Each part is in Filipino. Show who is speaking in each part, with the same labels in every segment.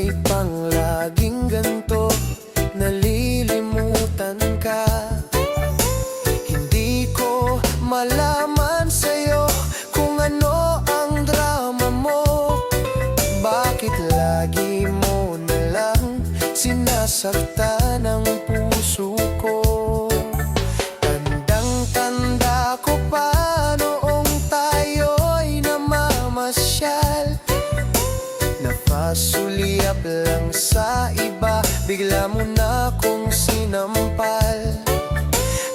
Speaker 1: may panglaging ganto, nalilimutan ka. Hindi ko malaman sa'yo kung ano ang drama mo. Bakit lagi mo na lang sinasaktan ang puso ko? Tandang-tanda ko pa noong tayo'y namamasyal, napasulyap lang sa iba, bigla mo na kong sinampal.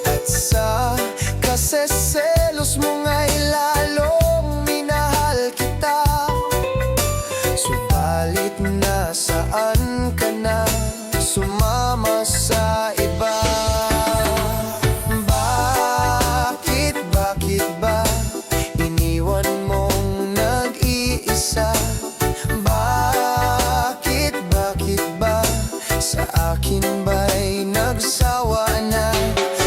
Speaker 1: At sa kaseselos mo nga'y lalong minahal kita. Subalit nasaan ka na, sumama sa iba? Bakit ba iniwan mong nag-iisa? Bakit ba sa akin ba'y nagsawa na?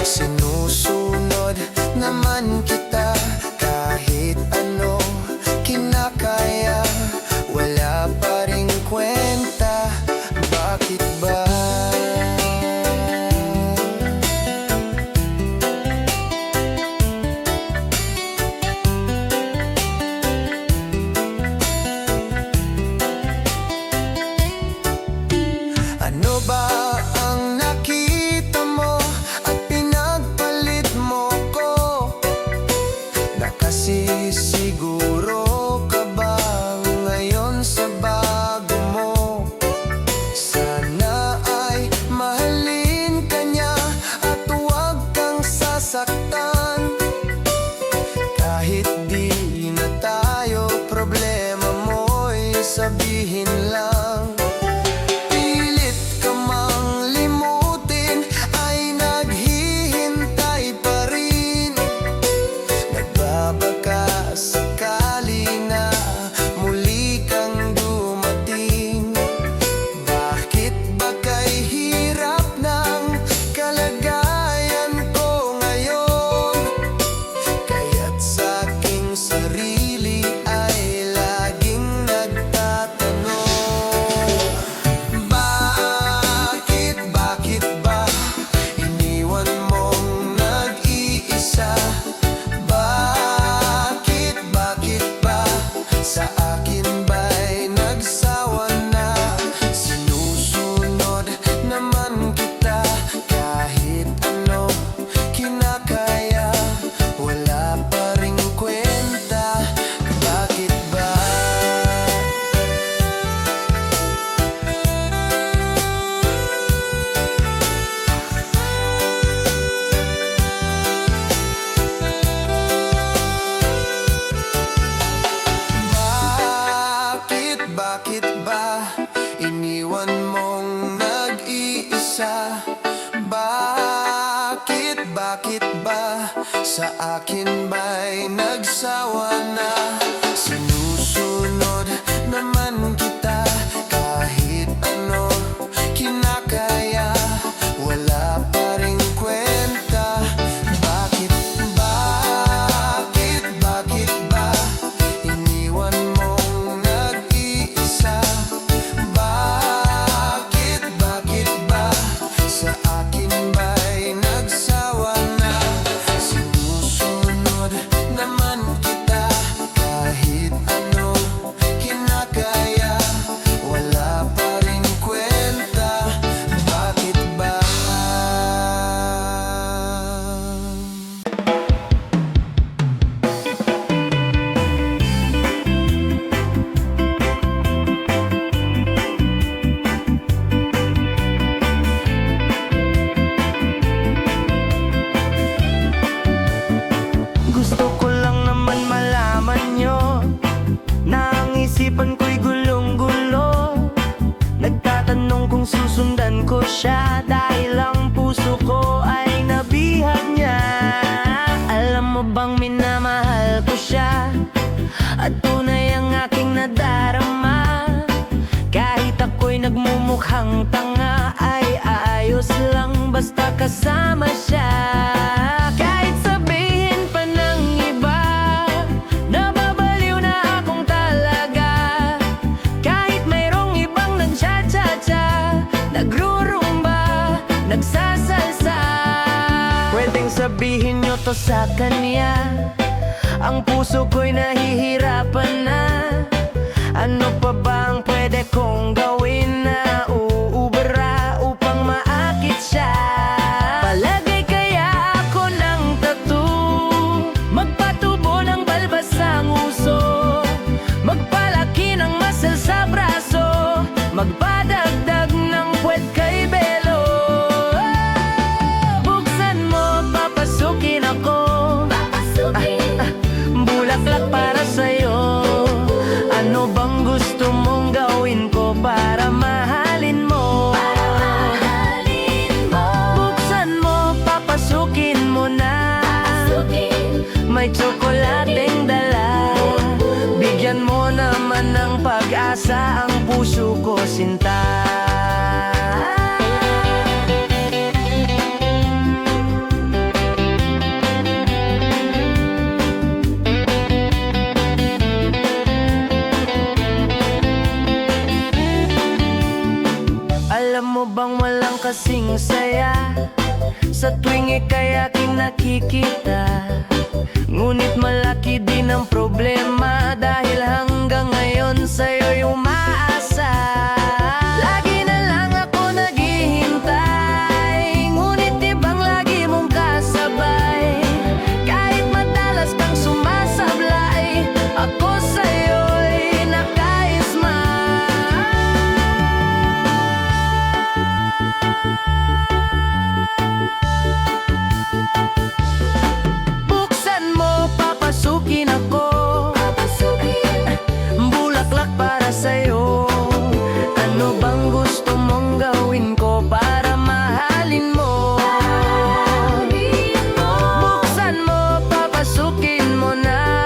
Speaker 1: Sinusunod naman kita, kahit ano kinakaya, wala pa ring kwenta. Bakit ba? Ano ba ang nakita mo at pinagpalit mo ko? Nakasisiguro ka ba ngayon sa bago mo? Sana ay mahalin ka niya at huwag kang sasaktan. Kahit di na tayo, problema mo'y sabihin lang. Sakali na muli kang dumating, bakit ba kay hirap ng kalagayan ko ngayon? Kaya't sa aking sarili ay laging nagtatanong, bakit ba iniwan mong nag-iisa? Sa akin ba'y nagsawa na? Sinusunod naman kita, kahit ano kinakaya, wala pa ring kwenta. Bakit ba? Bakit ba iniwan mong nag-iisa? Bakit ba sa akin ba'y nagsawa na? Sinusunod naman kita, kahit ano kinakaya, wala pa ring kwenta. Bakit ba iniwan mong nag-iisa? Bakit ba sa akin ba'y nagsawa na? Sinusunod naman kita, kahit ano kinakaya, wala pa ring kwenta. Bakit ba?
Speaker 2: Gusto ko lang naman malaman nyo na ang isipan ko'y gulong-gulo. Nagtatanong kung susundan ko siya, dahil ang puso ko ay nabihag niya. Alam mo bang minamahal ko siya, at tunay ang aking nadarama. Kahit ako'y nagmumukhang tanga, ay ayos lang basta kasama siya. Kahit sabihin pa ng iba, nababaliw na akong talaga. Kahit mayroong ibang nagsiya sabihin nyo to sa kanya. Ang puso ko'y nahihirapan na. Ano pa ba ang pwede kong gawin na uubra upang maakit siya? Palagay kaya ako ng tattoo, magpatubo ng balbas sa nguso, magpalaki ng muscle sa braso, magpadagdag ng puwet kay Belo. Buksan mo, papasukin ako, bulaklak para sa'yo. Ano bang gusto mong gawin ko para mahalin mo? Buksan mo, papasukin mo na. May tsokolateng dala. Bigyan mo naman ng pag-asa ang puso ko, sinta. Alam mo bang walang kasing saya sa tuwing ika'y aking nakikita? Ngunit malaki din ang problema dahil hanggang ngayon sa'yo'y umaasa. Lagi na lang ako naghihintay, ngunit ibang lagi mong kasabay. Kahit madalas kang sumasablay, ako sa'yo'y nakaisma. Buksan mo, papasukin ako, bulaklak para sa'yo. Ano bang gusto mong gawin ko para mahalin mo? Buksan mo, papasukin mo na.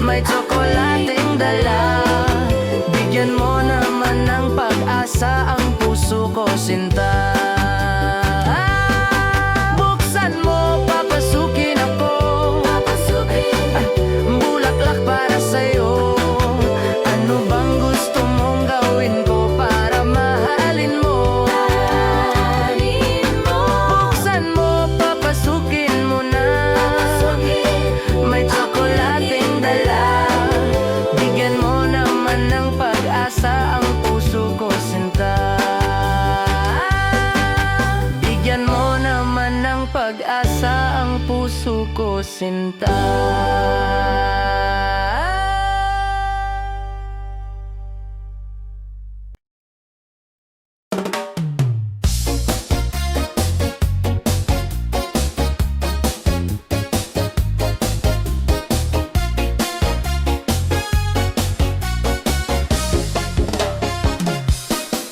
Speaker 2: May tsokolating dala. Bigyan mo naman ng pag-asa ang puso ko, sinta. Buksan mo, papasukin ako, bulaklak para sa'yo. Ano bang gusto mong gawin ko para mahalin mo? Buksan mo, papasukin mo na. May tsokolating dala. Bigyan mo naman ng pag-asa ang puso ko, sinta. Bigyan mo naman ng pag-asa ang puso ko, sinta.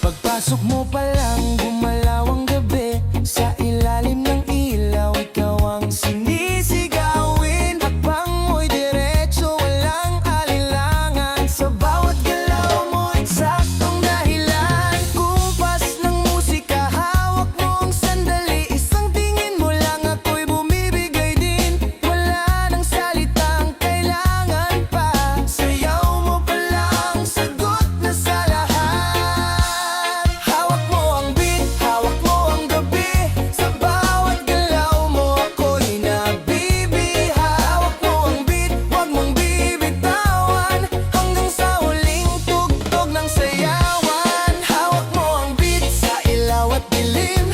Speaker 1: Pagpasok mo pa lang, gumalaw ang gabi. Sa ilalim ng ilaw, ikaw ang sinisigawin. Hakbang mo'y diretso, walang alinlangan. Sa bawat galaw mo, eksaktong dahilan. Kumpas ng musika, hawak mo ang sandali. Isang tingin mo lang, ako'y bumibigay din. Wala nang salitang kailangan pa. Sayaw mo pa lang, sagot na sa lahat. Hawak mo ang beat, hawak mo ang gabi. Sa bawat galaw mo, ako'y nabibiha. Hawak mo ang beat, huwag mong bibitawan. Hanggang sa huling tugtog ng sayawan. Hawak mo ang beat sa ilaw at dilim.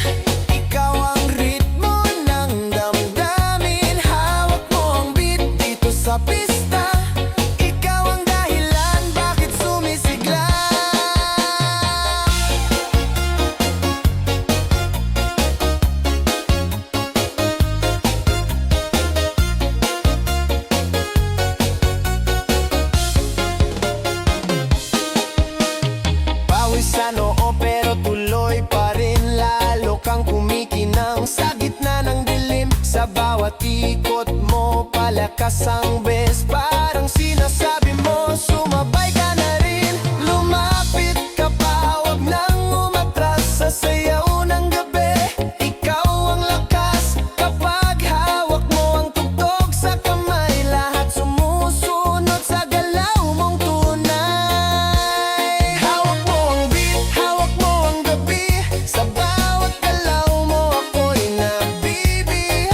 Speaker 1: Ikaw ang ritmo ng damdamin. Hawak mo ang beat dito sa pista. Ikaw ang dahilan bakit sumisigla. Pawis sa noo pero tuloy pa rin. Lalo kang kumikinang sa gitna ng dilim. Sa bawat ikot mo, palakas ang bes. Parang sinasabi mo, sumabay ka na rin. Lumapit ka pa, wag nang umatras. Sa sayaw ng gabi, ikaw ang lakas. Kapag hawak mo ang tugtog sa kamay, lahat sumusunod sa galaw mong tunay. Hawak mo ang beat, hawak mo ang gabi. Sa bawat galaw mo, ako'y nabibiha.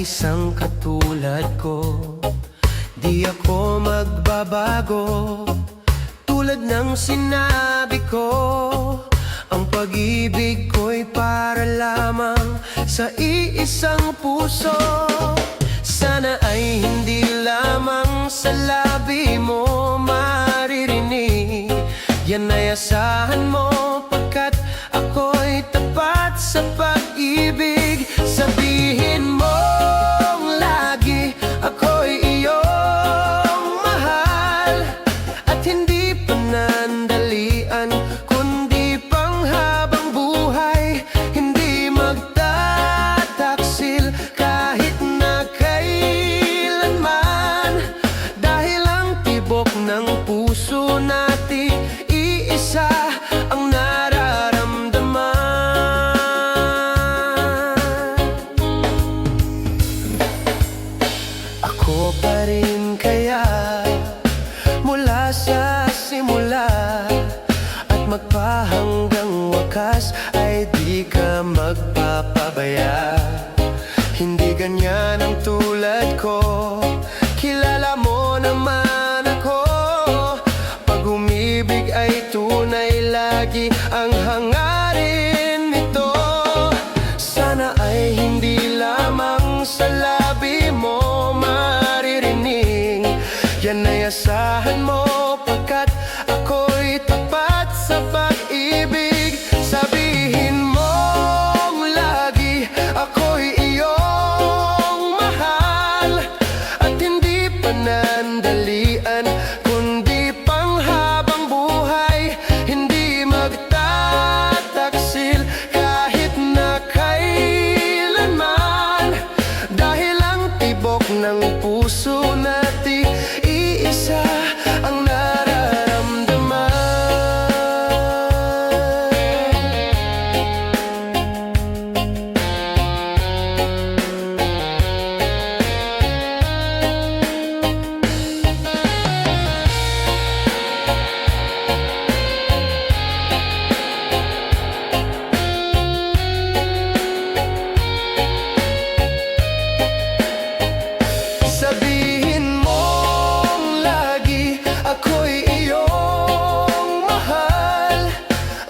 Speaker 2: isang katulad ko. Di ako magbabago, tulad ng sinabi ko. Ang pag-ibig ko'y para lamang sa iisang puso. Sana ay hindi lamang sa labi mo maririnig. Yan ay asahan mo, pagkat ako'y tapat sa pag-ibig. Sabihin mo lagi, ako'y iyong mahal, at hindi panandalian, kundi panghabang buhay. Hindi magtataksil kahit na kailanman, dahil ang tibok ng puso natin iisa ang nararamdaman. Ako pa rin kaya mula sa simula, at magpahanggang wakas ay di ka magpapabaya. Hindi ganyan ang tulad ko, kilala mo naman ako. Pag umibig ay tunay, lagi ang hangarin nito. Sana ay hindi lamang sa labi mo maririnig. Yan ay asahan mo, pagkat ako'y tapat sa pag-ibig. Sabihin mo lagi, ako'y iyong mahal, at hindi panandalian, kundi panghabang buhay. Hindi magtataksil kahit na kailanman, dahil ang tibok ng puso natin iisa ang nararamdaman. Sabihin mo lagi, ako'y iyong mahal,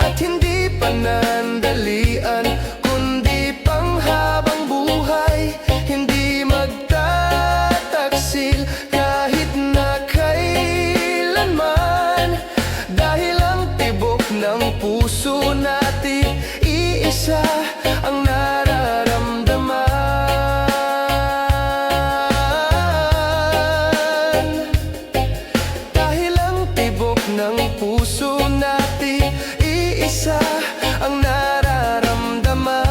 Speaker 2: at hindi panandalian, kundi panghabang buhay. Hindi magtataksil kahit na kailanman, dahil ang tibok ng puso natin iisa ang nararamdaman. Dahil ang tibok ng puso natin iisa ang nararamdaman.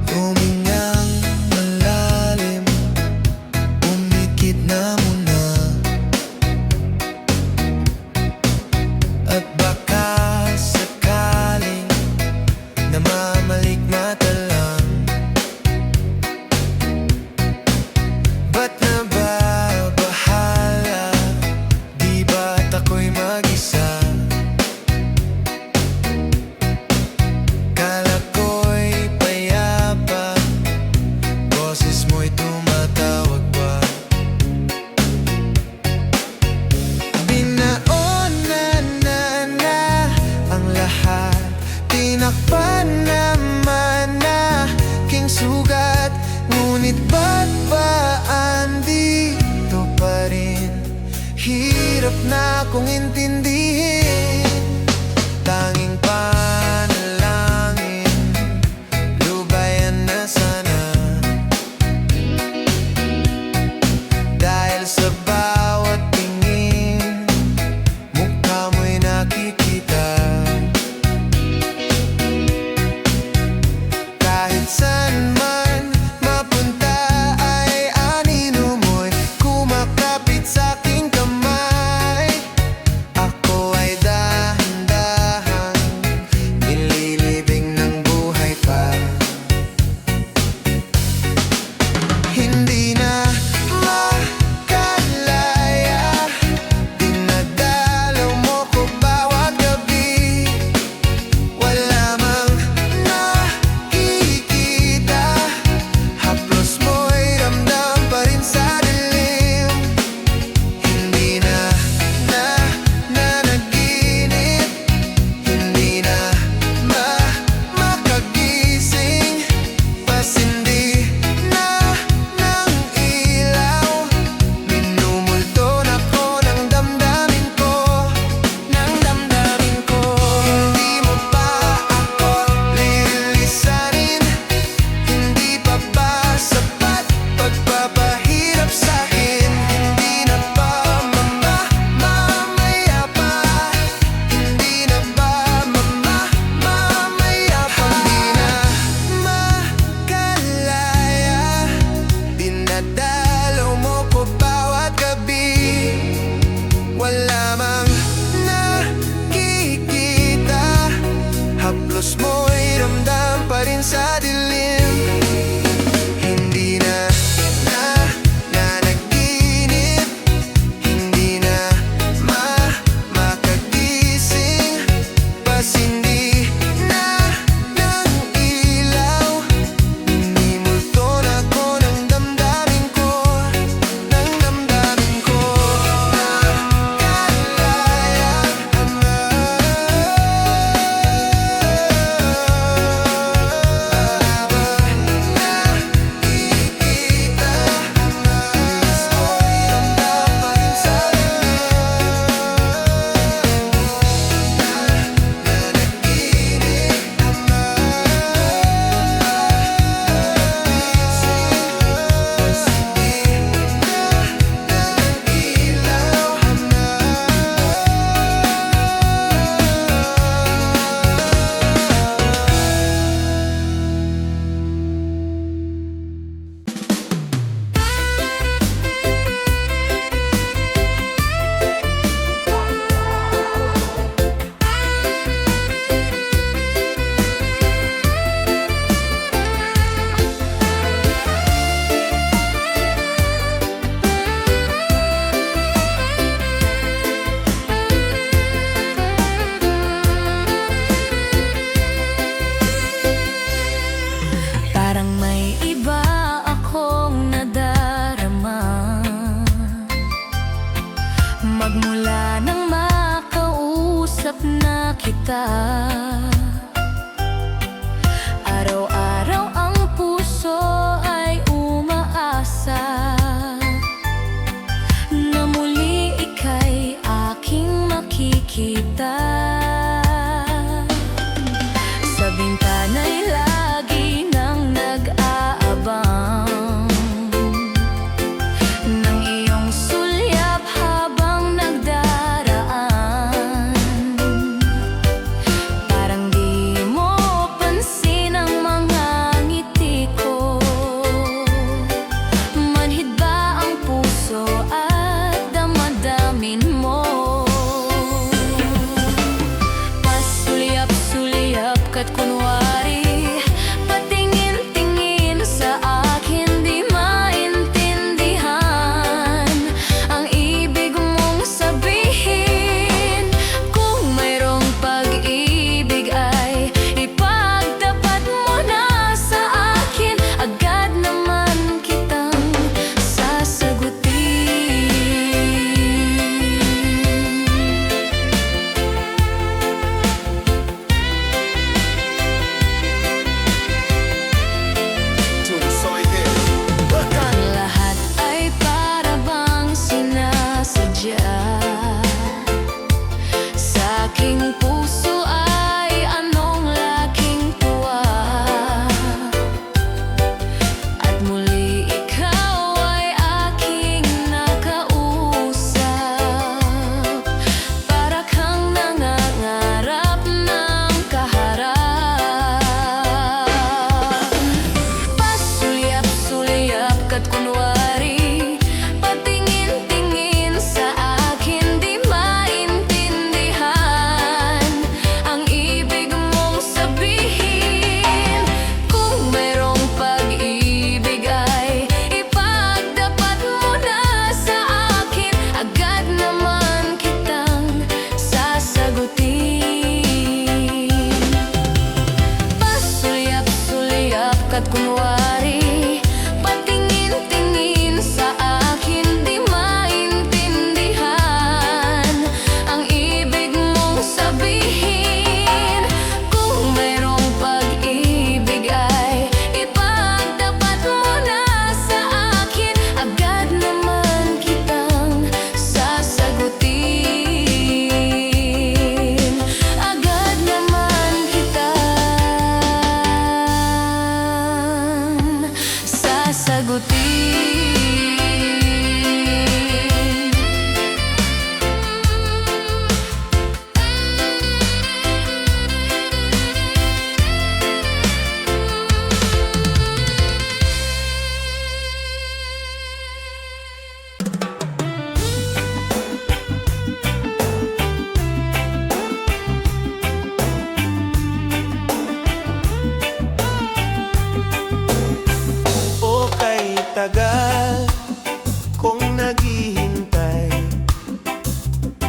Speaker 1: Humingang malalim, umikit na muna, at baka sakaling namamalikmata lang. Ba't nababahala? Di ba't ako'y mag-isa? Kala ko'y payapa, boses mo'y tumatawag pa. Binaonan na ang lahat, tinakpan naman na king sugat. Ngunit ba't ba andito pa rin? Hirap na kong intindihin. Tanging panalangin, lubayan na sana, dahil sa bawat tingin, mukha mo'y nakikita. Kahit saan man mapunta ay anino mo'y kumakap lamang nakikita. Haplos mo'y ramdam pa rin sa dilim. Hindi na nanaginip, hindi na makagising. Pasindi na ng ilaw, nimulto na ko ng damdamin ko, ng damdamin ko. Nagkalayang nakikita. Haplos mo'y ramdam pa rin sa
Speaker 3: Parang may iba akong nadarama magmula nang makausap na kita. Araw-araw ang puso ay umaasa na muli ika'y aking makikita. Sa bintana'y lagi nang nag-aabang ng iyong sulyap habang nagdaraan. Parang di mo pansin ang mga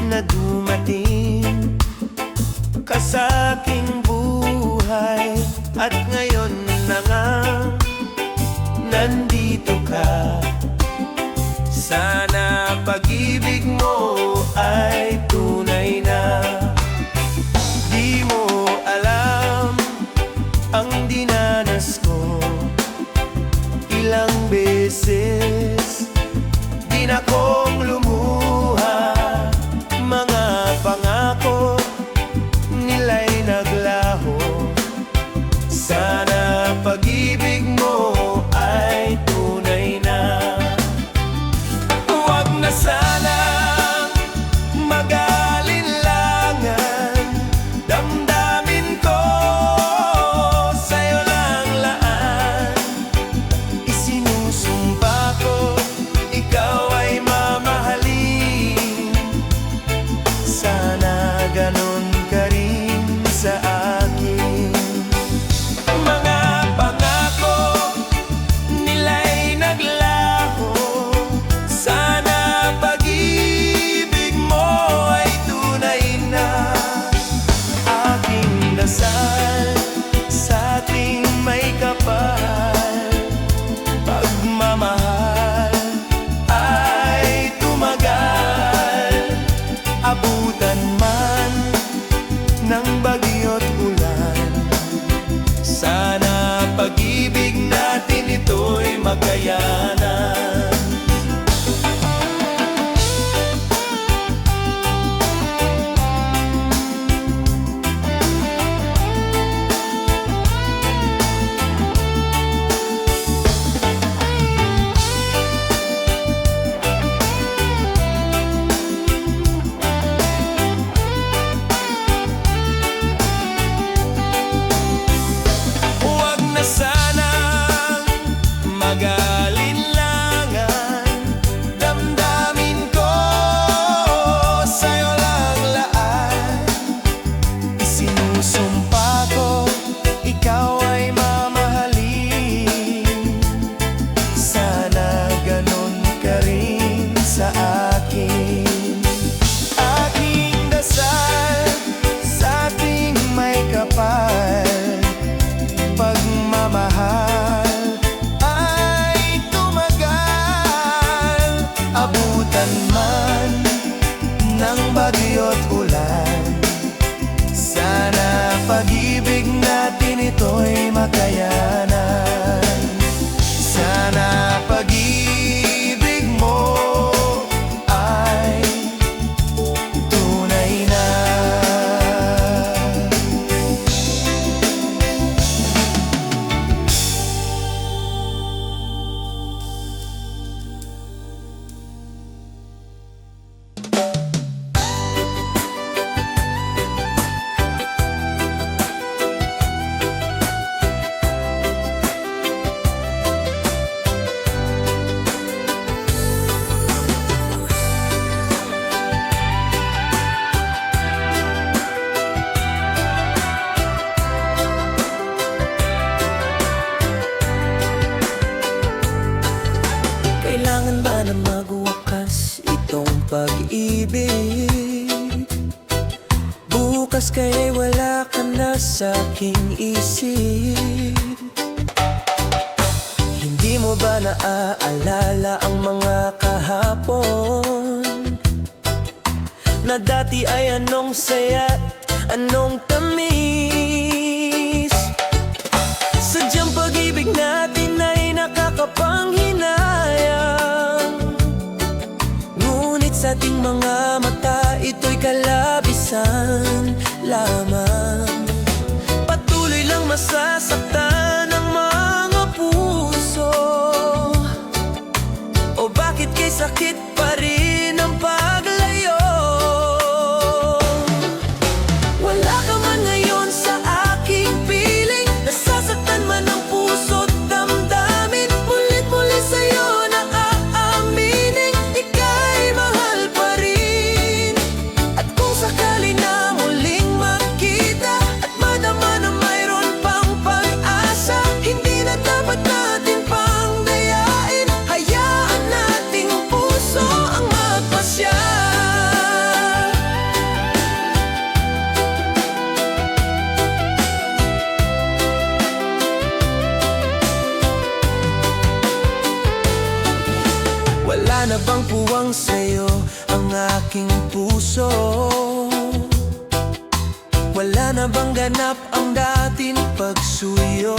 Speaker 2: na dumating ka sa aking buhay, at ngayon na nga nandito ka. Sana pag-ibig mo ay tunay na. Di mo alam ang dinanas ko, ilang beses din akong lumuha. Mga pangako nila'y naglaho. Sana pag-ibig mo ay tunay na. Huwag na sanang mag-alinlangan, damdamin ko sa'yo lang laan. Isinusumpa ko, ikaw ay mamahalin. Sana ganon ka rin sa akin. Mga pangako nila'y naglaho. Sana pag-ibig mo ay tunay na. Aking dasal sa ating may kapal, pagmamahal ay tumagal. Abutan man ng bagyo't ulan, sana pag-ibig natin ito'y makayanan. Huwag na sanang mag-alinlangan, damdamin ko sa'yo lang laan. Isinusumpa ko, ikaw ay mamahalin. Sana ganon ka rin sa akin. Aking dasal sa ating may kapal, pagmamahal ay tumagal. Abutan man ng bagyo't ulan, sana pag-ibig natin ito'y makayanan. Sana pag-ibig mo ay tunay na. Kailangan ba na magwakas itong pag-ibig? Bukas kaya'y wala ka na sa aking isip. Hindi mo ba naaalala ang mga kahapon, na dati ay anong saya, anong tamis? Sadyang pag-ibig natin ay nakakapanghinayang, ngunit sa ating mga mata ito'y kalabisan lamang. Patuloy lang masasaktan ang mga puso, o bakit kay sakit pa rin ang paglayo? Wala ka man ngayon sa aking piling, nasasaktan man ang puso't damdamin. Mulit-muli sa'yo na aaminin, ika'y mahal pa rin.
Speaker 1: puso. Wala na bang ganap ang dating pagsuyo?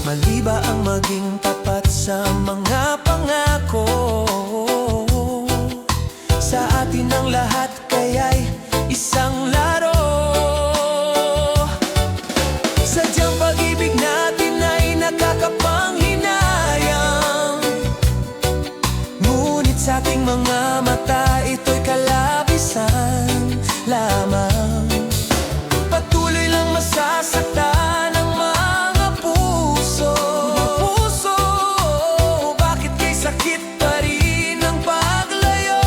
Speaker 1: Mali ba ang maging tapat sa mga pangako? Sa atin ang lahat kaya'y isang laro. Sadyang pag-ibig natin ay nakakapanghinayang, ngunit sa ating mga mata ito'y kalabisan lamang. Patuloy lang masasaktan ang mga puso. Bakit kay sakit pa rin ang paglayo?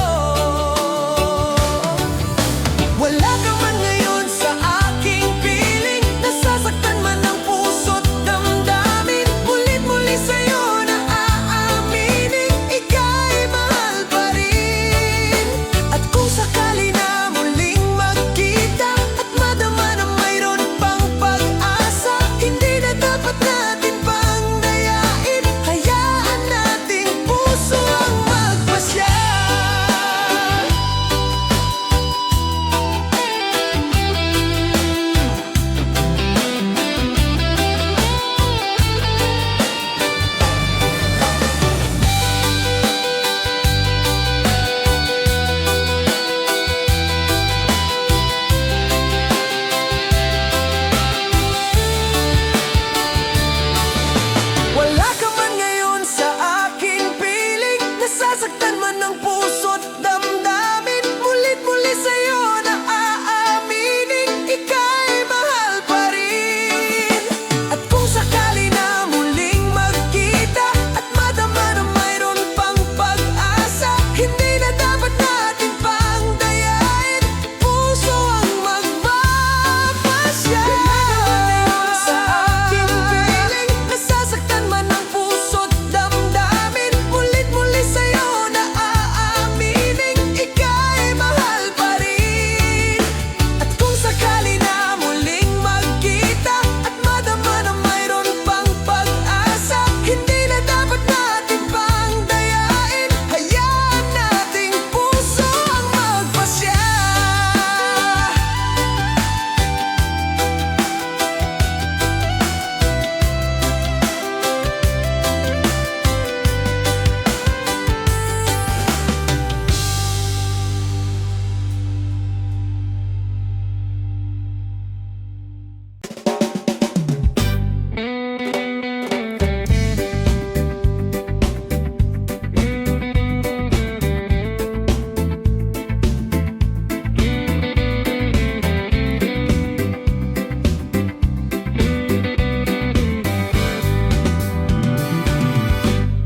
Speaker 1: Wala ka man ngayon sa aking piling, nasasaktan man ang puso't damdamin. Mulit-muli sa'yo na aaminin, ika'y mahal pa rin. At kung sakali na muling magkita at madama na mayroon pang pag-asa, hindi na dapat natin pang dayain. Hayaan nating puso ang magpasya. Wala ka man ngayon sa aking piling, nasasaktan man ang puso't damdamin. Mulit-muli sa'yo na aaminin, ika'y mahal pa rin. At kung sakali na muling magkita at madama na mayroon pang pag-asa, hindi na dapat natin pang dayain. Puso ang magpapasya. Sa aking piling, nasasaktan man ang puso't damdamin. Mulit-muli sa'yo na aaminin, ika'y mahal pa rin. At kung sakali na muling magkita at madama na mayroon pang pag-asa, hindi na dapat natin pang dayain. Hayaan nating puso ang magpasya.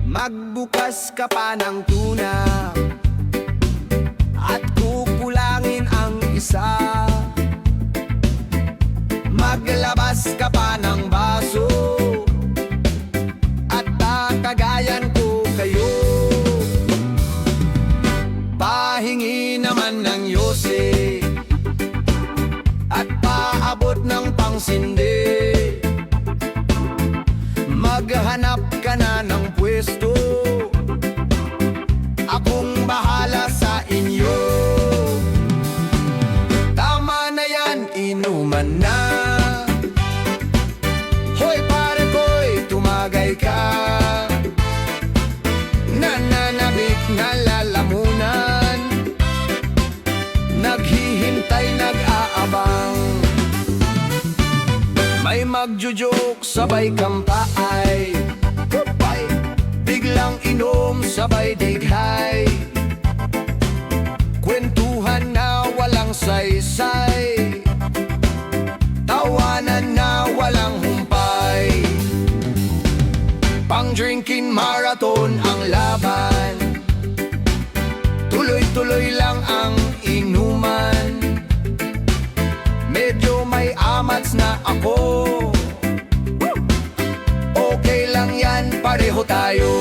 Speaker 1: Magbukas ka pa ng tuna at kukulangin ang isa. Maglabas ka pa ng baso at tatagayan ko kayo. Pahingi naman ng yose at paabot ng pangsindi. Maghanap ka na ng pwesto, akong bahala sa inyo. Tama na yan, inuman na. Hoy pare ko'y tumagay ka. Nananabik na lalamunan, naghihintay, nag-aabang. May magjo-joke, sabay kampay. Biglang inom, sabay dighay. Kwentuhan na walang saysay, tawanan na walang humpay. Pang-drinking marathon ang laban, tuloy-tuloy lang ang inuman. Medyo may amats na ako, okay lang yan, pareho tayo.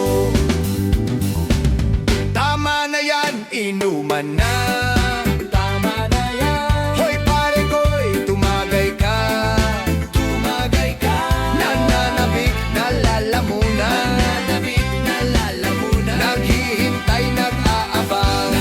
Speaker 1: Tama na yan, inuman na. Tama na yan. Hoy pare ko'y tumagay ka. Tumagay ka. Nananabik na lalamunan. Nananabik na lalamunan. Naghihintay, nag-aabang.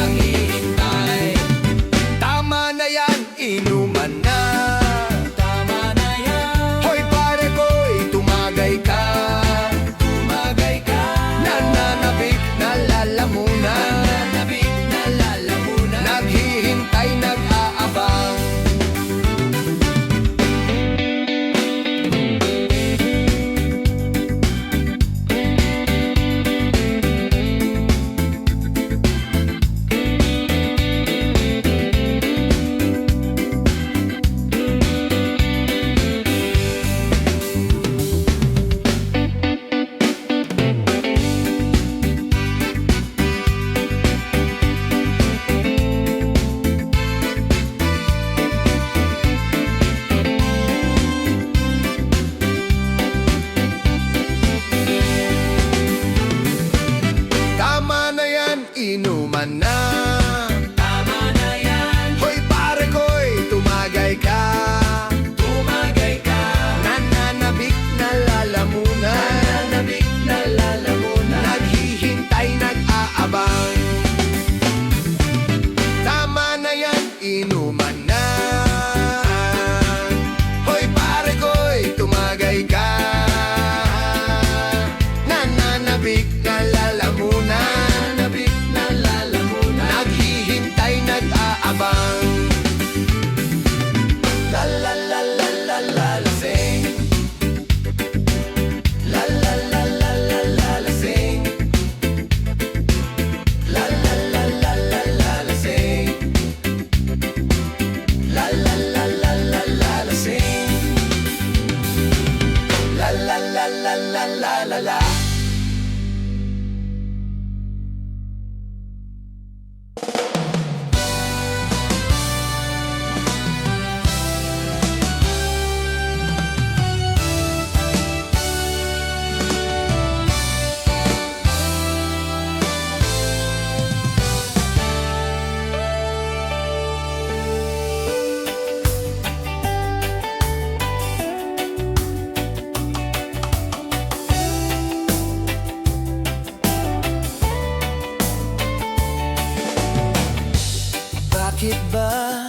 Speaker 1: Bakit ba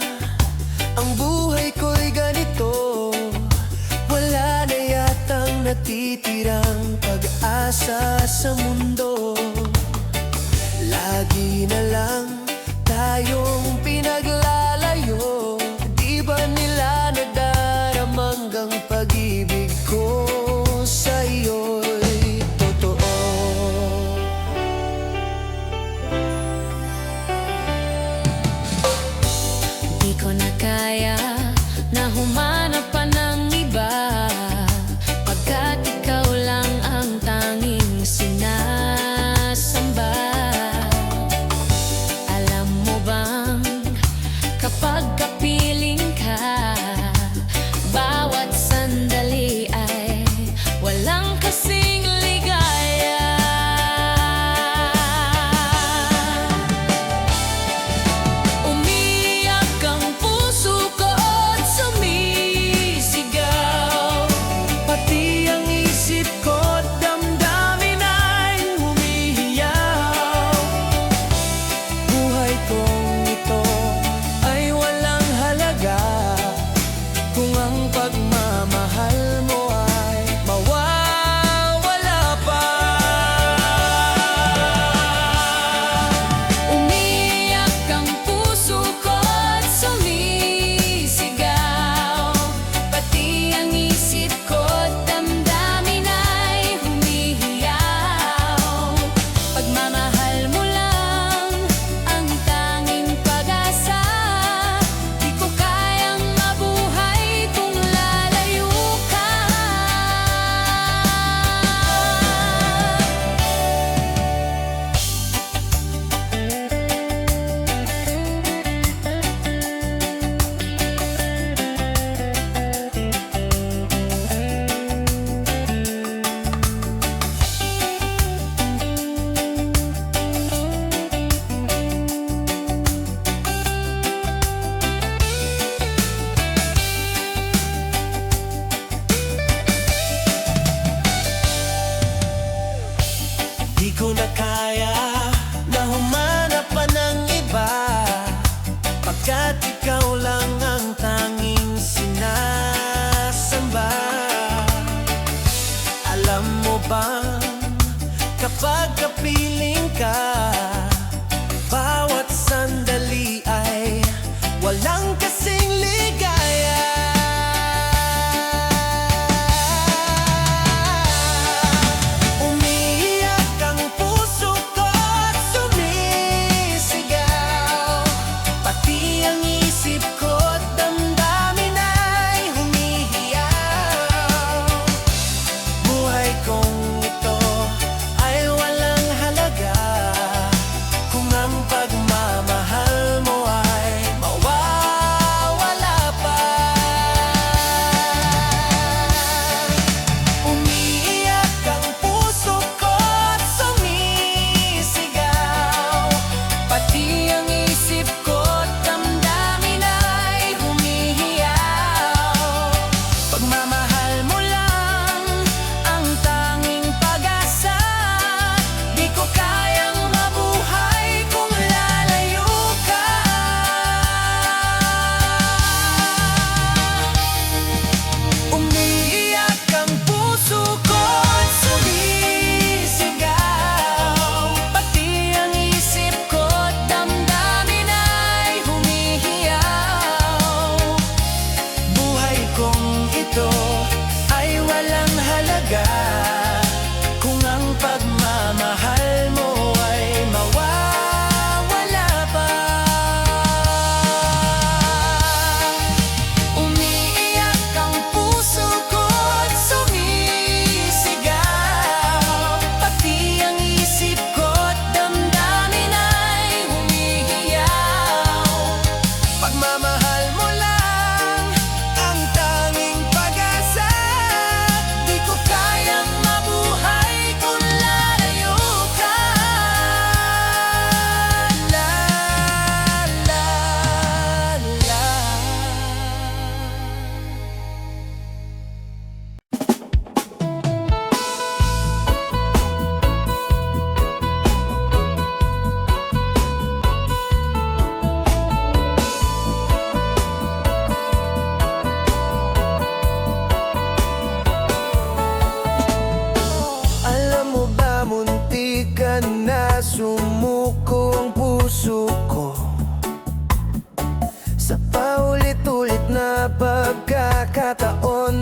Speaker 1: ang buhay ko'y ganito? Wala na yatang natitirang pag-asa sa mundo. Lagi na lang tayong pinaglalayo. Di ba nila nadaramanggang pag-ibig ko sa iyo'y totoo?
Speaker 3: Di ko na kaya na humanap pa ng iba, pagkat ikaw lang ang tanging sinasamba.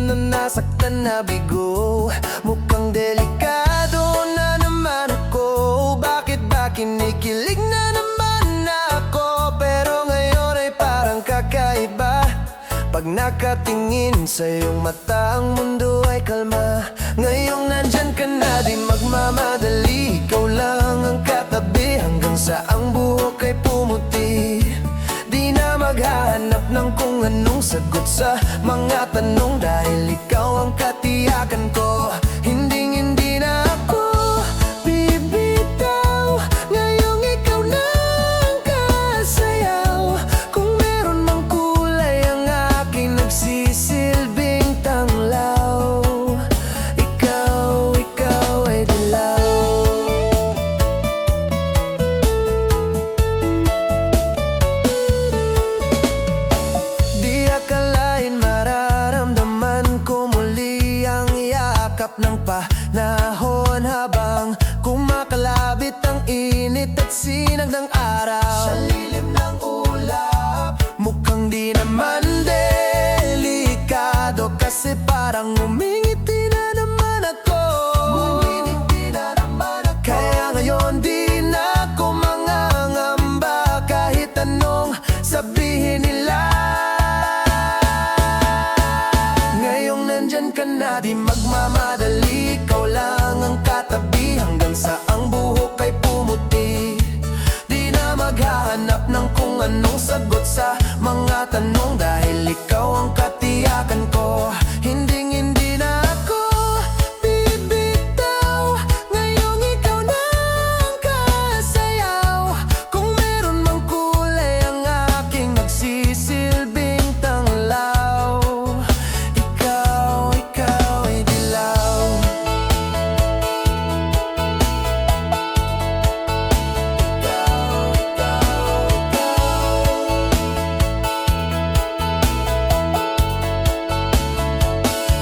Speaker 1: na nasaktan na bigo. Mukhang delikado na naman ako. Bakit ba kinikilig na naman ako? Pero ngayon ay parang kakaiba. Pag nakatingin sa iyong mata, ang mundo ay kalma. Ngayong nandyan ka na, di magmamadali. Ikaw lang ang katabi hanggang sa ang buhok ay pumuti. Di na maghahanap ng kung anong sagot sa mga tanong, dahil ikaw ang katiyakan ko. Hindi na ako bibitaw. Ngayong ikaw na ang kasayaw. Kung meron mang kulay ang aking nagsisilbing tanglaw. Ikaw ay dilaw. Di akalain mararamdaman ko muli ang yakap ng panahon, habang kumakalabit ang init at sinag ng araw sa lilim ng ulap. Mukhang di naman delikado, kasi parang umingiti na naman ako. Kaya ngayon di na ako mangangamba, kahit anong sabihin nila. Ngayong nandyan ka na, di magmamadali. Ikaw lang ang katabi hanggang sa ang buhok ay pumuti. Di na maghahanap ng kung anong sagot sa mga tanong, dahil ikaw ang katiyakan ko. Hindi na ako bibitaw. Ngayong ikaw na ang kasayaw. Kung meron mang kulay ang aking nagsisilbing tanglaw. Ikaw ay dilaw.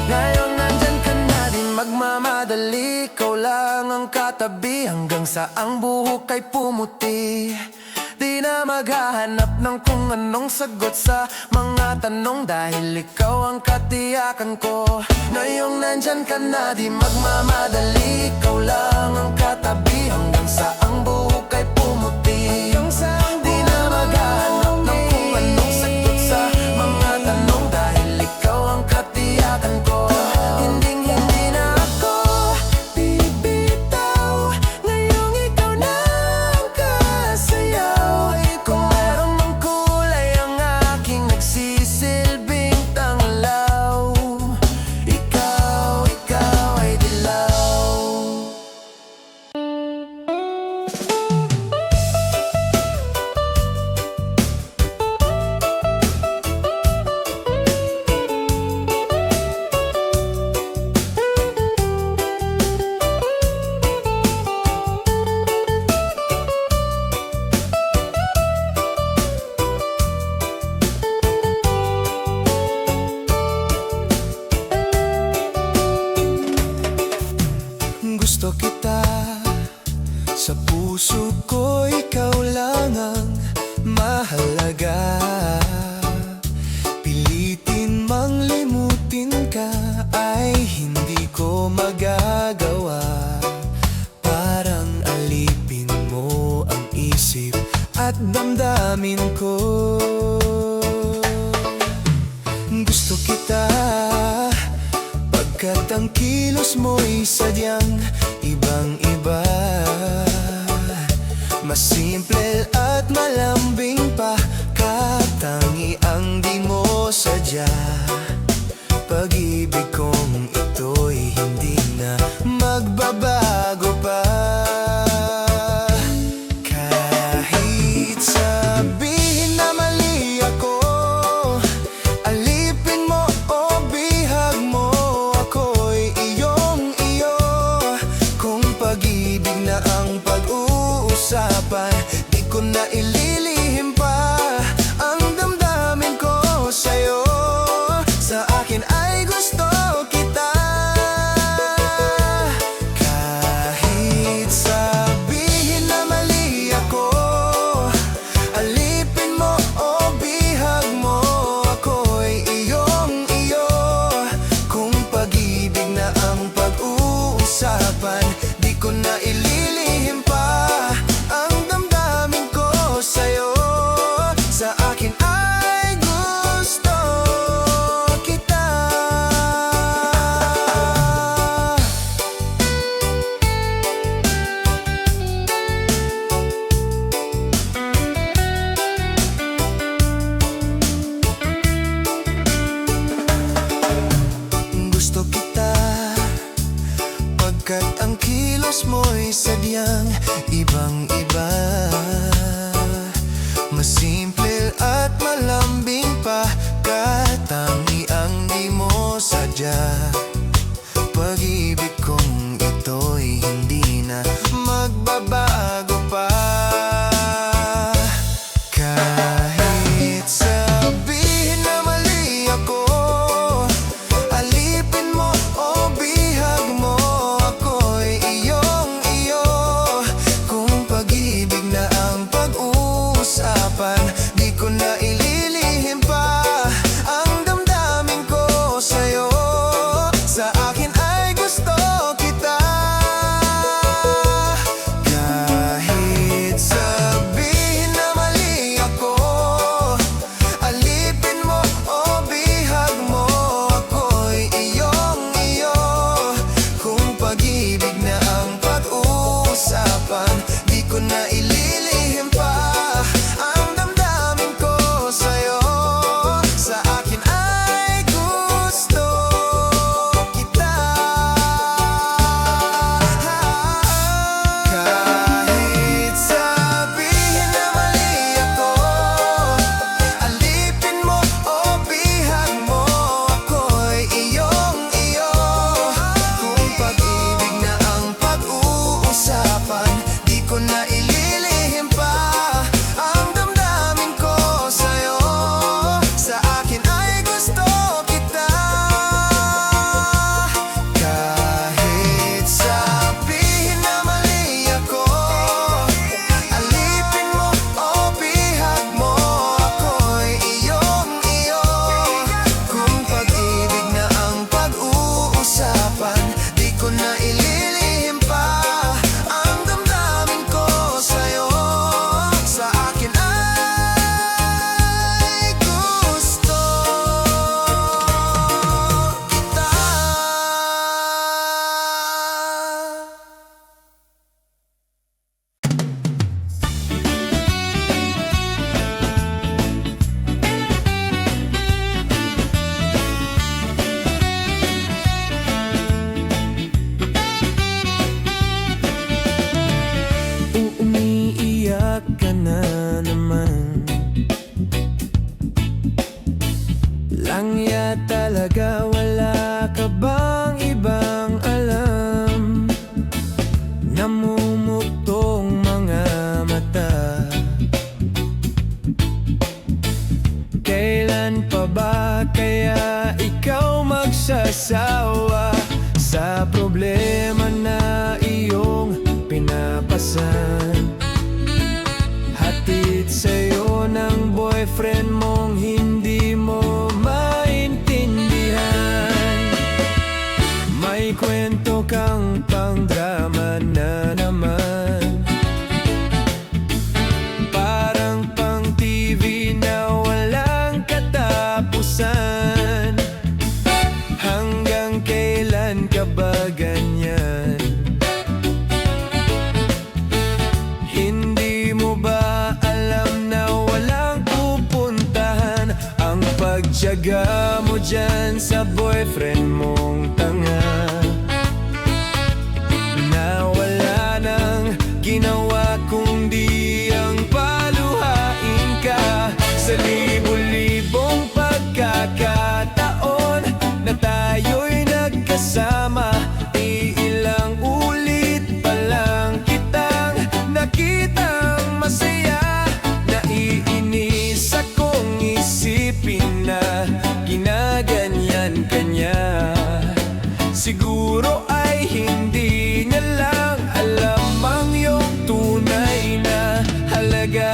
Speaker 1: Ngayon nandyan ka na, di magmamadali. Ikaw lang ang katabi hanggang sa ang buhok ay pumuti. Di na maghahanap ng kung anong sagot sa mga tanong, dahil ikaw ang katiyakan ko. Ngayong nandyan ka na, di magmamadali. Ikaw lang ang katabi hanggang sa ang buhok ay pumuti. Di na maghahanap ng kung anong sagot sa mga tanong, dahil ikaw ang katiyakan ko. Hindi na ako bibitaw. Ngayong ikaw na ang kasayaw. Kung meron mang kulay ang aking nagsisilbing tanglaw. Ikaw ay dilaw. Gusto kita, sa puso ko ikaw lang ang mahalaga. Pilitin mang limutin ka ay hindi ko magagawa. Parang alipin mo ang isip at damdamin ko. Gusto kita, pagkat ang kilos mo'y sadyang ibang-iba. Mas simple at malambing pa, katangi ang di mo sadya. Pag-ibig kong ito'y hindi na magbabago pa. Kahit sabihin na mali ako, alipin mo o bihag mo, ako'y iyong-iyo. Kung pag-ibig na ang pag-uusapan, di ko na ililihim pa ang damdamin ko sa'yo. simple at malambing pa, katangi ang di mo sadya. Pag-ibig kong ito'y hindi na magbabago pa. Kahit sabihin na mali ako, alipin mo o bihag mo, ako'y iyong-iyo. Kung pag-ibig na ang pag-uusapan, di ko na ililihim pa ang damdamin ko sa'yo. Sa akin ay gusto kita. Kahit sabihin na mali ako, alipin mo o bihag mo, ako'y iyong-iyo. Kung pag-ibig na ang pag-uusapan, di ko na ililihim pa ang damdamin ko sa'yo. Sa akin ay gusto kita. Kahit sabihin na mali ako, alipin mo o bihag mo, ako'y iyong-iyo. Kung pag-ibig na ang pag-uusapan, di ko na ililihim pa ang damdamin ko sa'yo. Sa akin ay gusto kita. Kahit sabihin na mali ako, alipin mo o bihag mo, ako'y iyong-iyo. Kung pag-ibig na ang pag-uusapan, di ko na ililihim pa ang damdamin ko sa'yo. Sa akin ay gusto kita. Umiiyak ka na naman. Langya talaga, wala ka bang ibang alam? Namumuktong mga mata. Kailan pa ba kaya ikaw magsasawa sa problema na iyong pinapasan? Hatid sa'yo ng boyfriend mong hindi mo maintindihan. May kwento kang pang-drama na naman, parang pang-TV na walang katapusan. Hanggang kailan ka ba ganyan? Hindi mo ba alam na walang pupuntahan ang pagtiyaga mo dyan sa boyfriend mong tanga? Na wala nang ginawa kundi ang paluhain ka sa libo-libong pagkakataon na tayo'y nagkasama. Iilang ulit pa lang kitang nakitang masaya. Naiinis akong isipin na ginaganyan ka niya. Siguro ay hindi niya lang alam ang iyong tunay na halaga.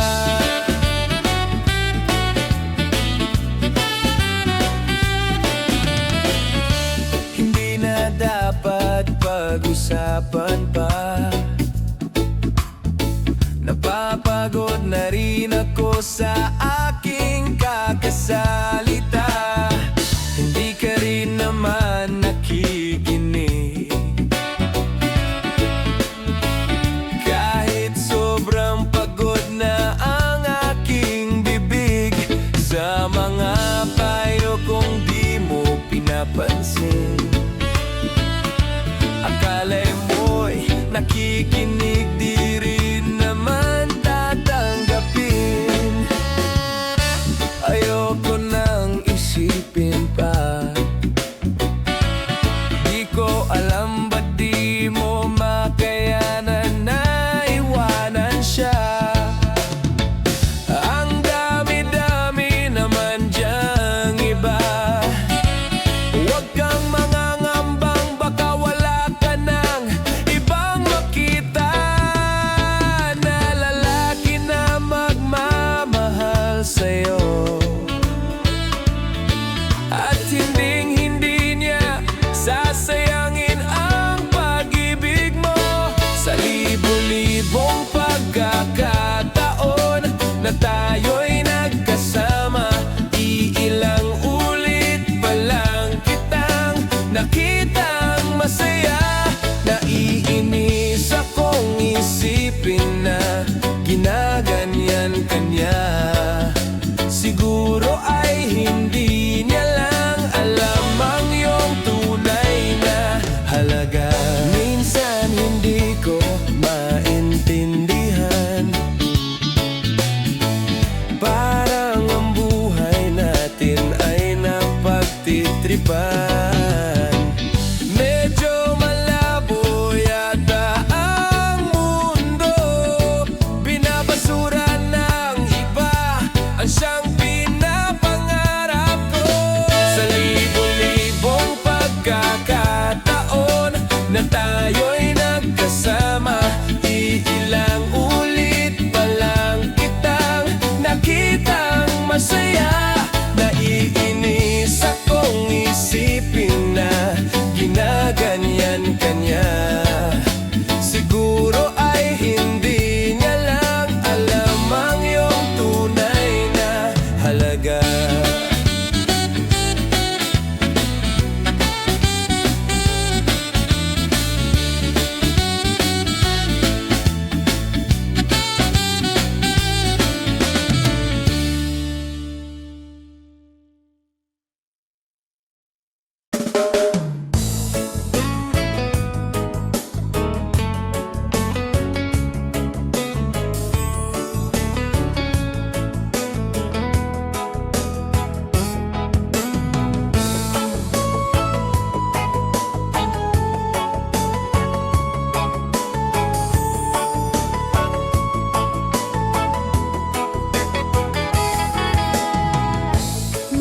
Speaker 1: Hindi na dapat pag-usapan pa. Napapagod na rin ako sa aking kakasalita. Hindi ka rin naman nakikinig. Kahit sobrang pagod na ang aking bibig sa mga payo kong di mo pinapansin. Akala'y mo'y nakikinig, di rin naman tatanggapin. Siguro ay hindi niya lang alam ang iyong tunay na halaga. Minsan hindi ko maintindihan, parang ang buhay natin ay napagtitripan. Medyo malabo yata ang mundo, binabasura ng iba ang siyang pinapangarap ko. Sa libo-libong pagkakataon na tayo'y nagkasama, iilang ulit pa lang kitang nakitang masaya. Naiinis akong isipin na ginaganyan kanya. Siguro ay hindi niya lang alam ang iyong tunay na halaga.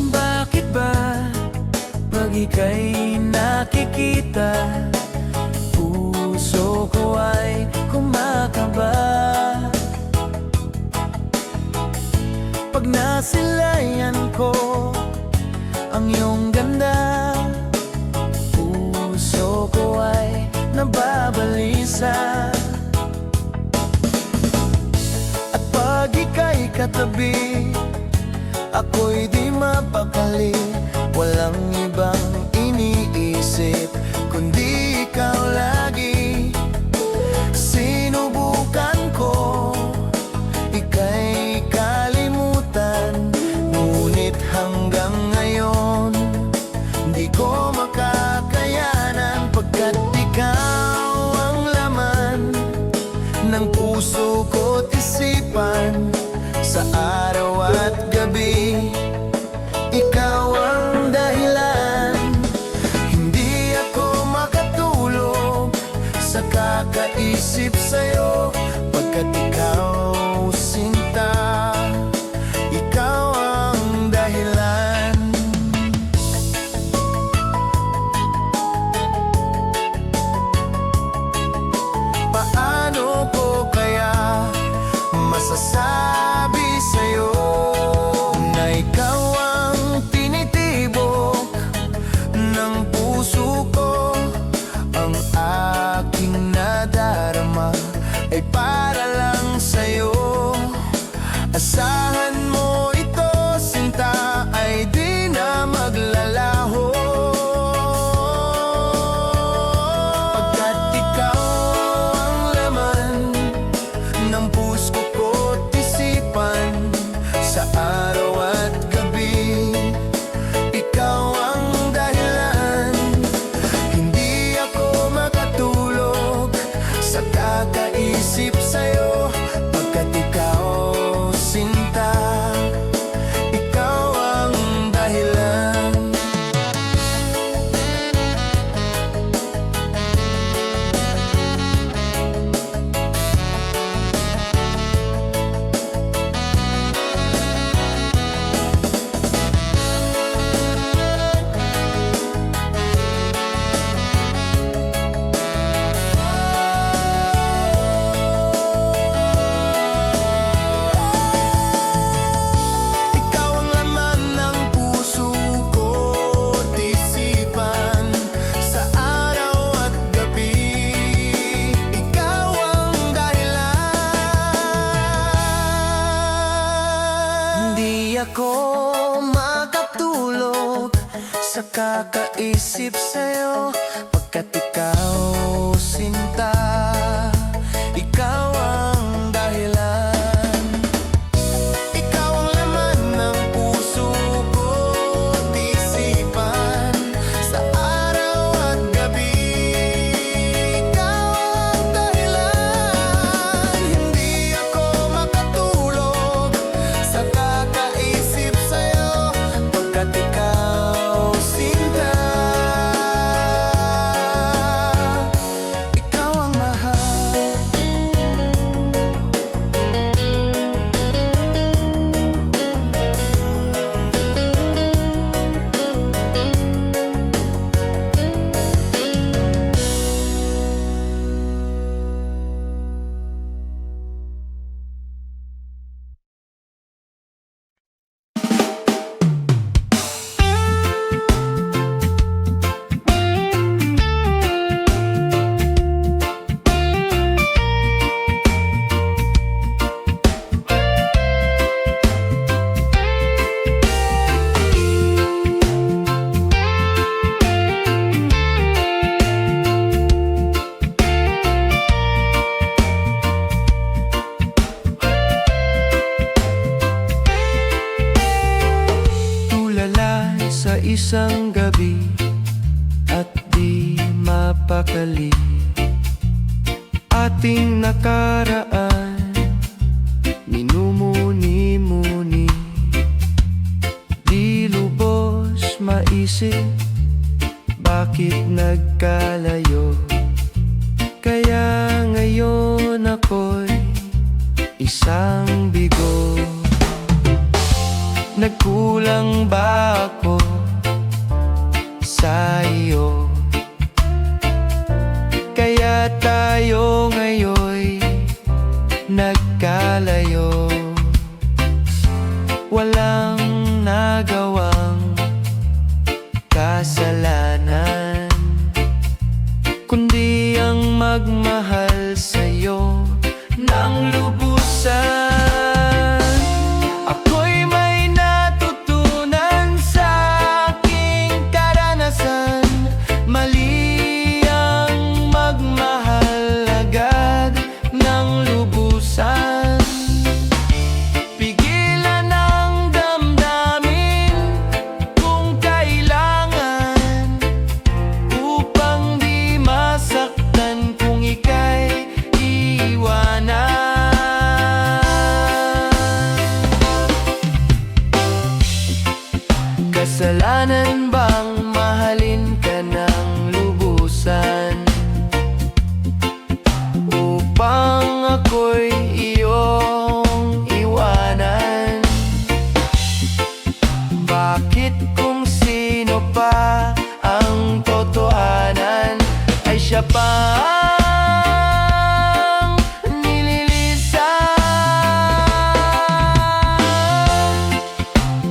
Speaker 1: Bakit ba pag ika'y nakikita, puso ko ay kumakaba? Pag nasilayan ko ang iyong ganda, puso ko ay nababalisa. At pag ika'y katabi, ako'y di mapakali, walang ibang iniisip kundi ikaw lagi. Sinubukan ko, ika'y kalimutan, ngunit hanggang ngayon di ko makakayanan, pagkat ikaw ang laman ng puso ko't isipan. Sa araw at gabi, ikaw ang dahilan. Hindi ako makatulog sa kakaisip sa'yo, pagkat ikaw, sinta, ikaw ang dahilan. Paano ko kaya masasabi sa'yo na ikaw ang tinitibok ng puso ko? Ang aking nadarama ay para lang sa'yo. Asahan mo ito, sinta, ay di na maglalaho, pagkat ikaw ang laman ng puso ko't isipan. Sa araw at gabi, ikaw ang dahilan. Hindi ako makatulog sa kakaisip sa'yo, pagkat ikaw, sinta, ikaw ang dahilan. Ikaw ang laman ng puso ko't isipan. Sa araw at gabi, ikaw ang dahilan. Hindi ako makatulog sa kakaisip sa'yo, pagkat ikaw, sinta, ikaw ang dahilan. Ikaw ang laman ng puso isang gabi at di mapakali. Ating nakaraan, minumuni-muni, di lubos maisip bakit nagkalayo. Kaya ngayon ako'y isang bigo. Nagkulang ba ako sa iyo? Kaya tayo ngayon'y nagkalayo. Walang nagawang kasalanan, kundi ang magmahal sa'yo ng lubusan. Ako'y may natutunan sa aking karanasan. Mali ang magmahal agad ng lubusan. Pigilan ang damdamin kung kailangan, upang di masaktan kung ika'y iiwanan. Kasalanan bang mahalin ka ng lubusan, upang ako'y iyong iwanan? Bakit kung sino pa ang totohanan ay siya pa ang nililisan?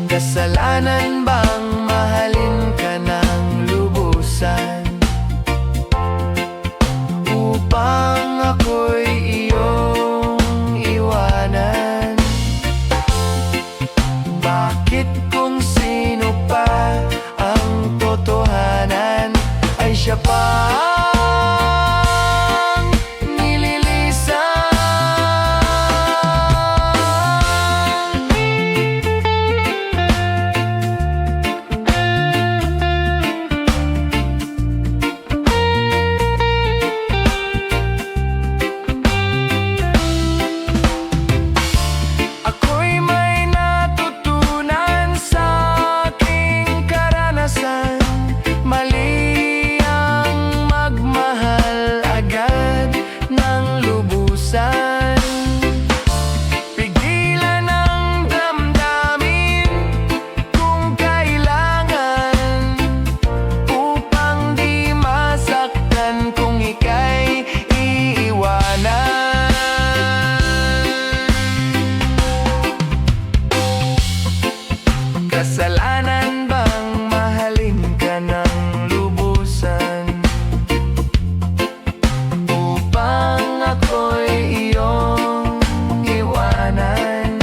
Speaker 1: Kasalanan bang mahalin ka ng lubusan, upang ako'y iyong iwanan? Bakit kung sino pa ang totohanan ay siya pa ang nililisan? Ako'y may natutunan sa aking karanasan. Mali ang magmahal agad ng lubusan. Pigilan ang damdamin kung kailangan, upang di masaktan kung ika'y iiwanan. Kasalanan bang mahalin ka ng lubusan, upang ako'y iyong iwanan?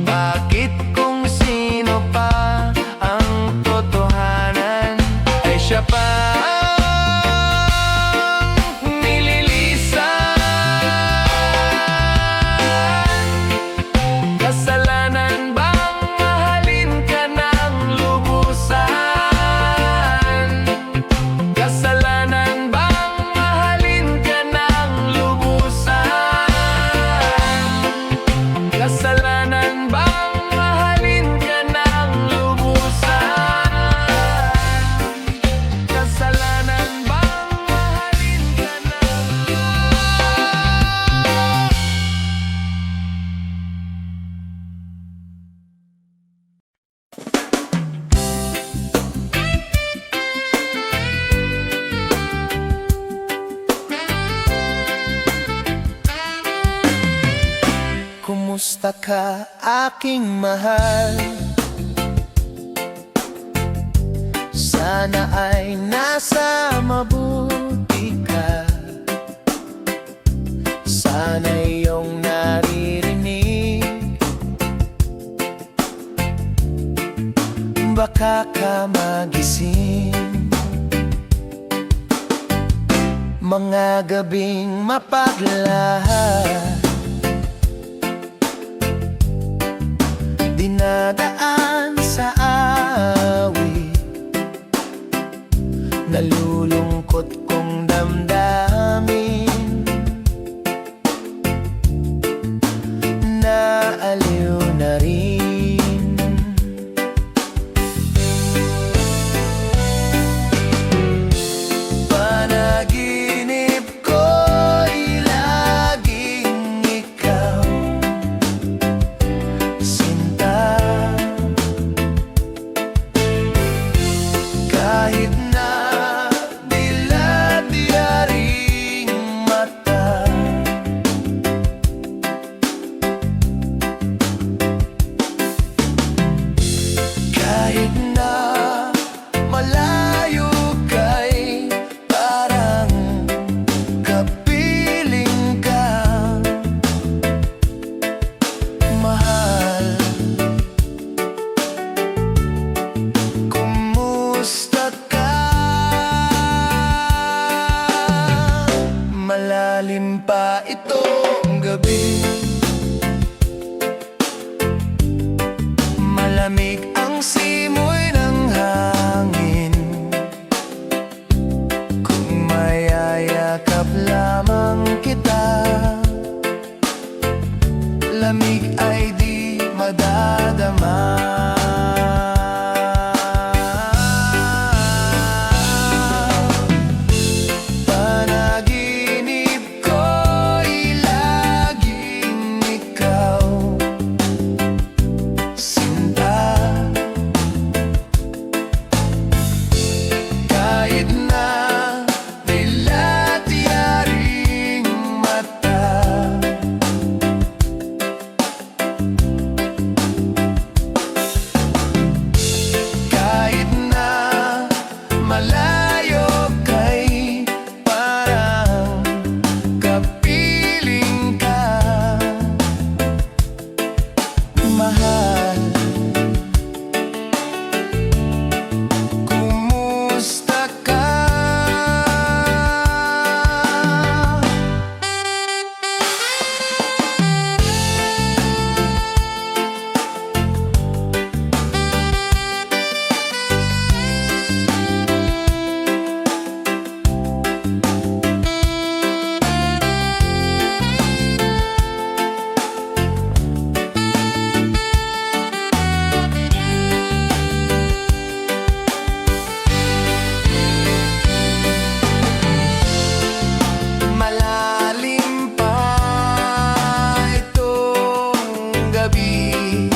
Speaker 1: Bakit kung sino pa ang totohanan ay siya pa ang nililisan? Kasalanan bang mahalin ka ng lubusan? Kasalanan bang mahalin ka ng lubusan? Kasalanan bang mahalin ka ng lubusan? Kasalanan bang mahalin ka ng... Kumusta ka, aking mahal? Sana ay nasa mabuti ka. Sana iyong naririnig, baka ka magising. Mga gabing mapaglahat, dinadaan sa madadama. Panaginip ko'y laging ikaw, sinta. Kahit na dilat yaring mata, kahit na malayo kay parang kapiling ka, mahal. Kumusta ka? Malalim pa itong gabi,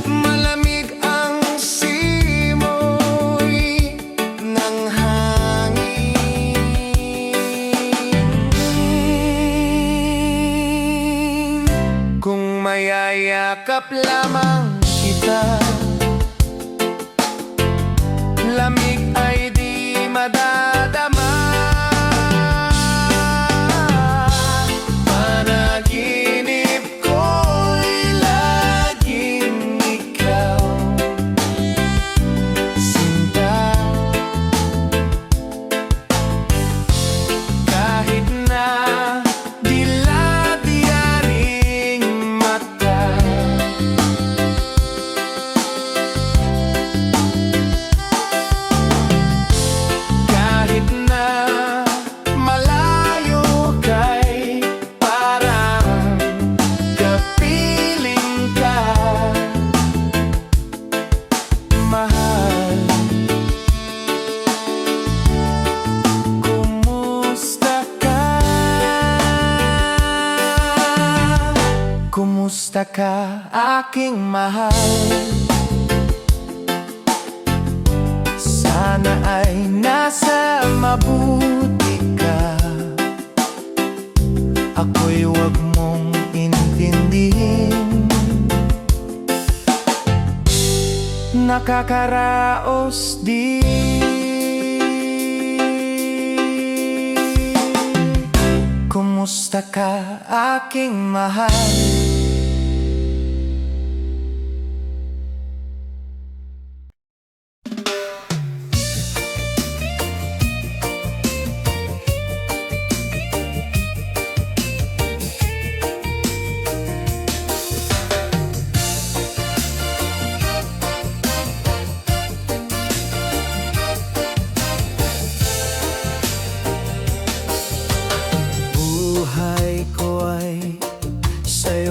Speaker 1: malamig ang simoy ng hangin. Kung mayayakap lamang kita, lamig ay di madadama. Panaginip ko'y laging ikaw, sinta. Kahit na dilat yaring mata, kahit na malayo kay parang kapiling ka, mahal. Kumusta ka? Kumusta ka, aking mahal? Sana ay nasa mabuti ka. Ako'y wag mong intindihin. Nakakaraos di. Kumusta ka, aking mahal? Buhay ko ay sa'yo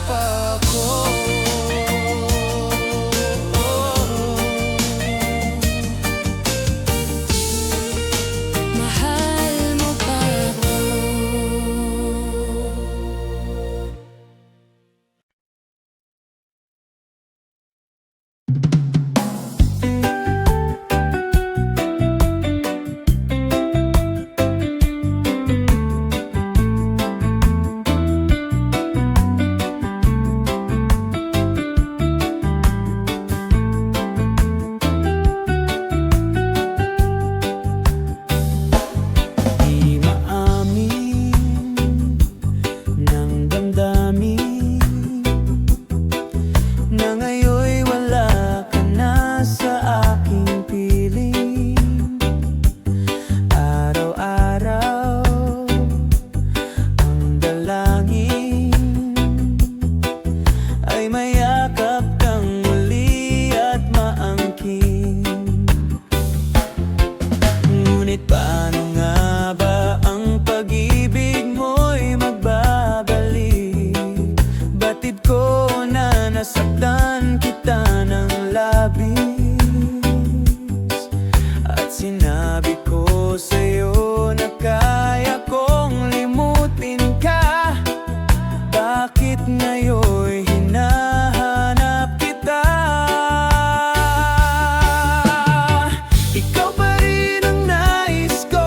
Speaker 1: pa ako.
Speaker 3: Mahal mo pa ako.
Speaker 1: Di maamin ng damdamin na ngayon'y wala ka na sa aking piling. Araw-araw ang dalangin ay mayakap kang muli at maangkin. Ngunit paano nga ba ang pag-ibig mo'y magbabalik? Batid ko na nasaktan kita ng labis, at sinabi ko sa'yo na kaya kong limutin ka. Bakit ngayon'y hinahanap kita? Ikaw pa rin ang nais ko,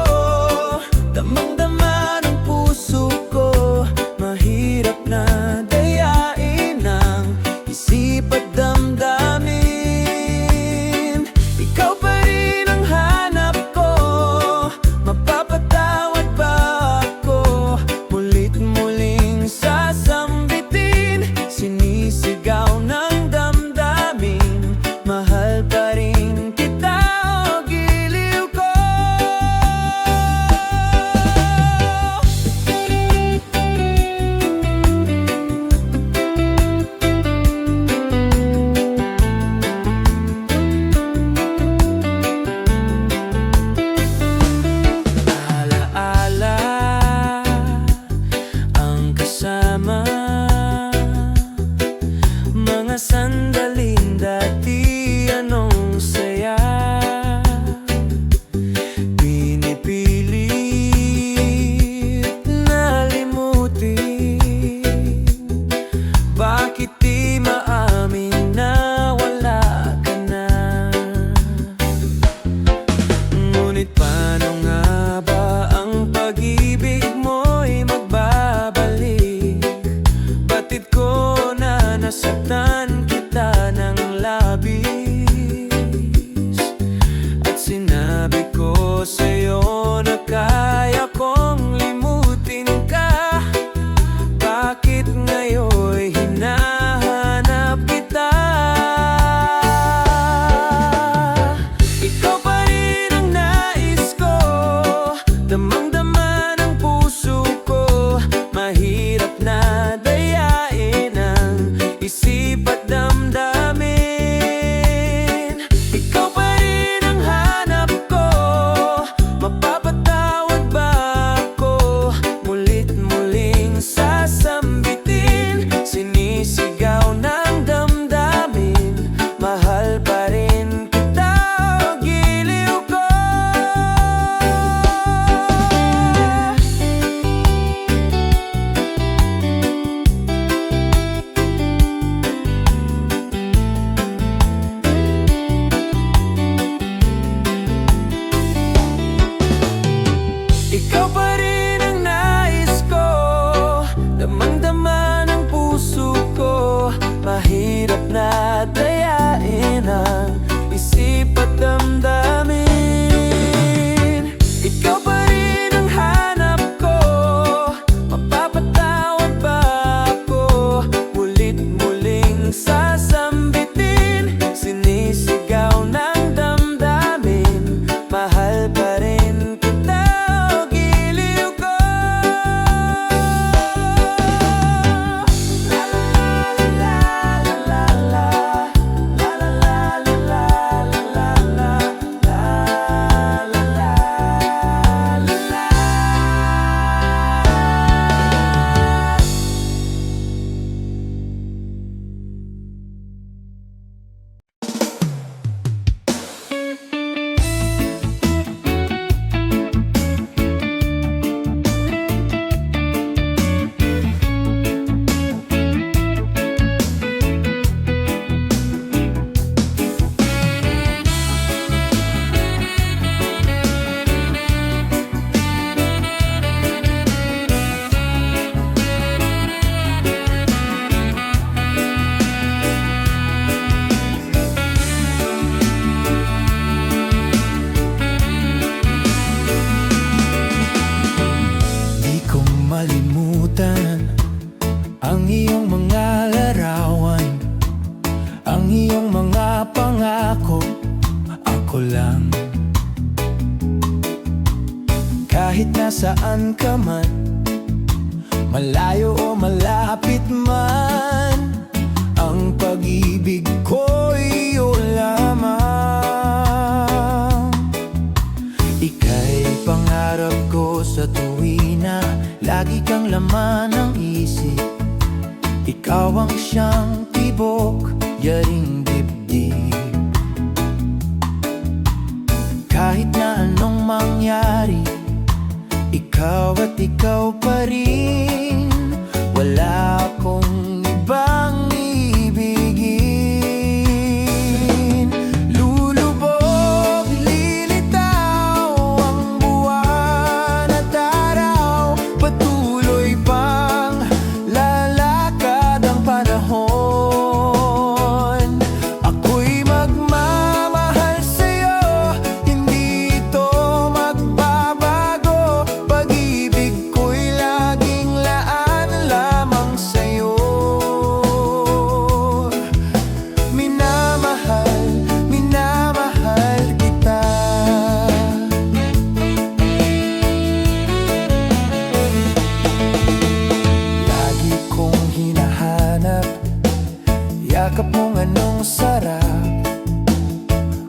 Speaker 1: damang-dama ng puso ko. Mahirap na dayain ang isip at damdamin. Ikaw pa rin ang hanap ko, mapapatawad ba ako? Mulit-muling sasambitin, sinisigaw ng damdamin. Mahal pa rin kita, o giliw ko. Alaala ang kasama, mga sandaling dati anong saya. Pinipilit na limutin, bakit di maamin na wala ka na? Ngunit paano nga ba ang pag-ibig mo'y magbabalik? Batid ko na nasaktan kita ng labis, at sinabi ko sa'yo na kaya kong limutin ka. Bakit ngayon'y hinahanap kita? Ikaw pa rin ang nais ko, damang-dama ng puso ko. Mahirap na dayain ang isip at damdamin. Ikaw pa rin ang hanap ko, Kahit nasaan ka man, malayo o malapit man, ang pag-ibig ko'y iyo lamang. Ika'y pangarap ko sa tuwina, lagi kang laman ng isip. Ikaw ang siyang tibok, yaring dibdib. Kahit na anong mangyari, ikaw at ikaw pa rin. Wala akong ibang ibigin. Lulubog, lilitaw ang buwan at araw, patuloy pang lalakad ang panahon. Ako'y magmamahal sa'yo, hindi ito magbabago. Pag-ibig ko'y laging laan lamang sa'yo. Minamahal, minamahal kita. Lagi kong hinahanap yakap mong anong sarap,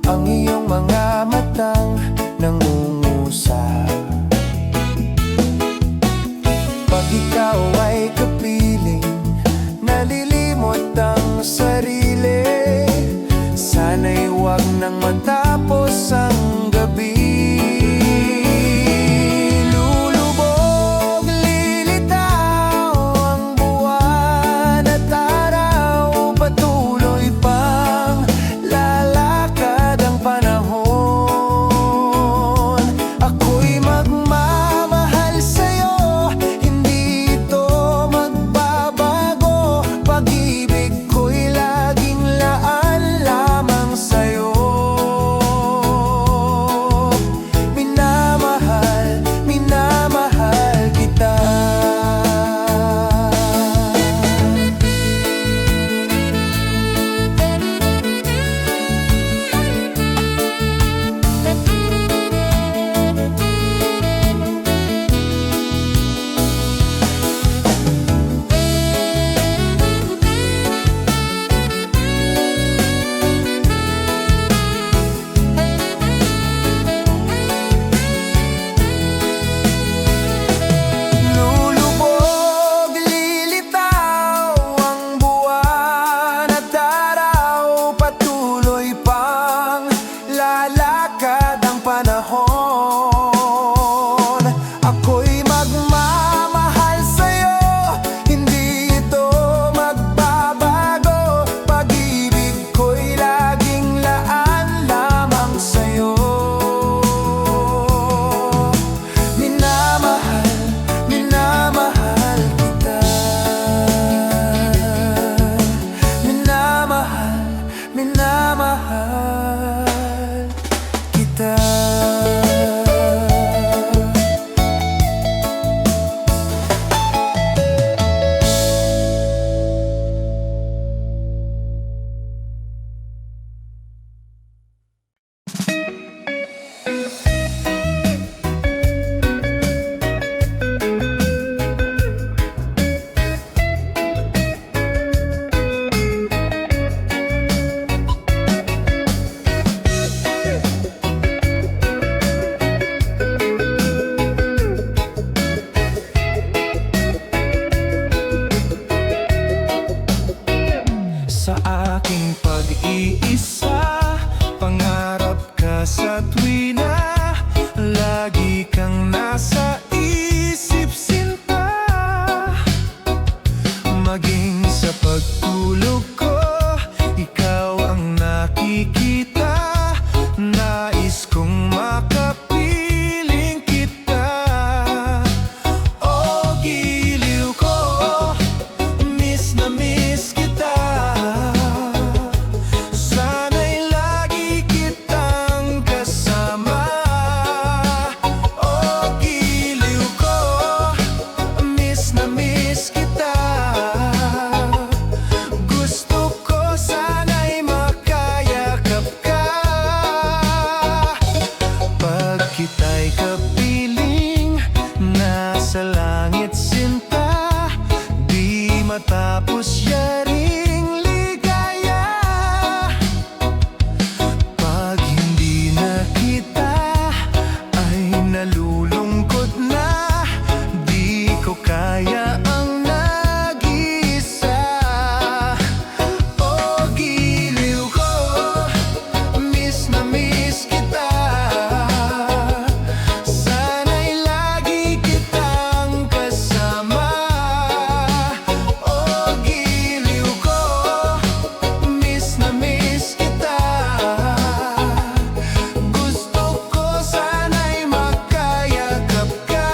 Speaker 1: ang iyong mga matang nangungusap. Pag ikaw ay kapiling, nalilimot ang sarili. Sana'y huwag nang matapos ang gabi. Lulubog, lilitaw ang buwan at araw, patuloy pang lalakad ang panahon. Ako'y magmamahal sa'yo, hindi ito magbabago. Pag-ibig ko'y laging laan lamang sa'yo. Minamahal, minamahal kita. Lulubog, lilitaw ang buwan at araw, patuloy pang lalakad ang panahon. Ako'y magmamahal sa'yo, hindi ito magbabago. Pag-ibig ko'y laging laan lamang sa'yo. Minamahal, minamahal kita. Minamahal, minamahal kita. Sa aking pag-iisa, pangarap ka sa tuwina, lagi kang nasa isip, sinta. Maging sa pagtulog ko, ikaw ang nakikita. Nais kong makapiling kita. O giliw ko, miss na miss kita. Sana'y lagi kitang kasama. O giliw ko, miss na miss kita. Gusto ko sana'y makayakap ka. Pag kita'y kapiling, matapos yaring ligaya. Pag hindi na kita ay nalulungkot na, di ko kaya ang nag-isa. O giliw ko, miss na miss kita. Sana'y lagi kitang kasama. O giliw ko, miss na miss kita. Gusto ko sana'y makayakap ka.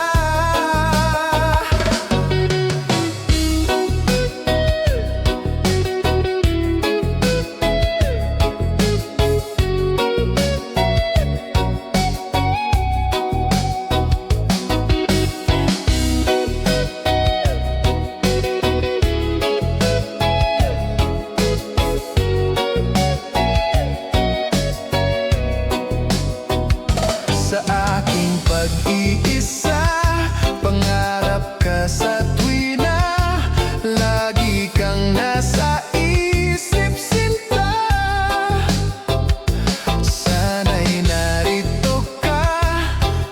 Speaker 1: Sa aking pag-iisa, pangarap ka sa tuwina. Lagi kang nasa isip, sinta. Sana'y narito ka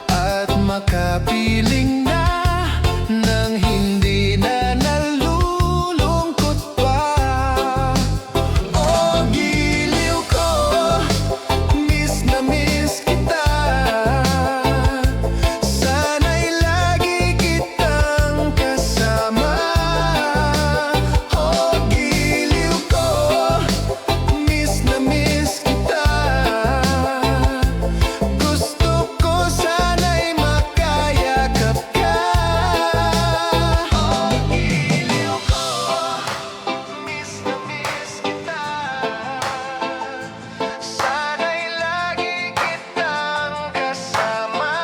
Speaker 1: at makapiling na nang hindi na nalulungkot pa. O giliw ko, miss na miss kita. Sana'y lagi kitang kasama. O giliw ko, miss na miss kita. Gusto ko sana'y makayakap ka. O giliw ko, miss na miss kita. Sana'y lagi kitang kasama.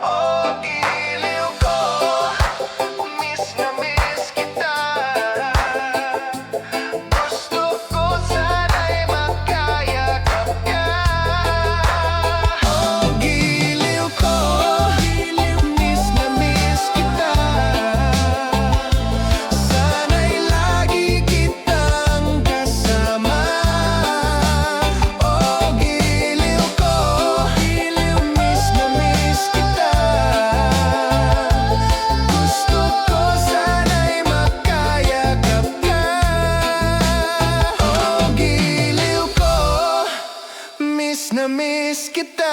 Speaker 1: O giliw ko, miss na miss kita. Gusto ko sana'y makayakap ka. O giliw ko, miss na miss kita. Sana'y lagi kitang kasama. O giliw ko, miss na miss kita. Gusto ko sana'y makayakap ka. O giliw ko, miss na miss kita.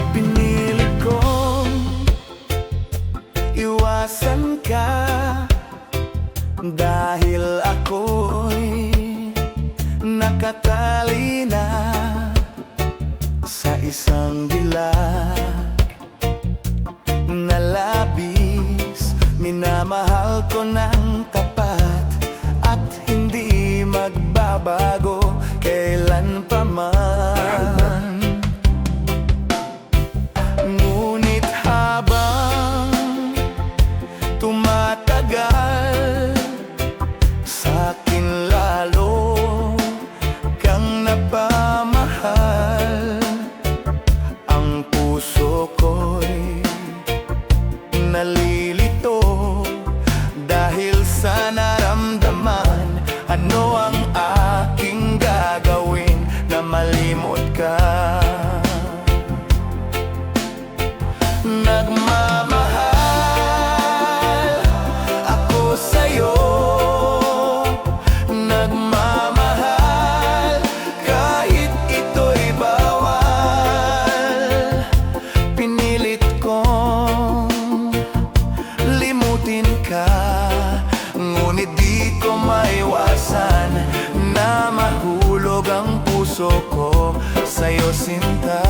Speaker 1: Pinili kong iwasan ka dahil ako'y nakatali na sa isang dilag na labis. Minamahal ko ng tapat at hindi magbabago kailan pa man. Ngunit habang tumatagal, sa'kin lalo kang napamahal. Ang puso ko'y nalilito dahil sa naramdaman. Ano ang aking gagawin na malimot ka? Nagmamahal ako sa'yo. Nagmamahal kahit ito'y bawal. Pinilit kong limutin ka, ngunit di ko maiwasan na mahulog ang puso ko sa'yo, sinta.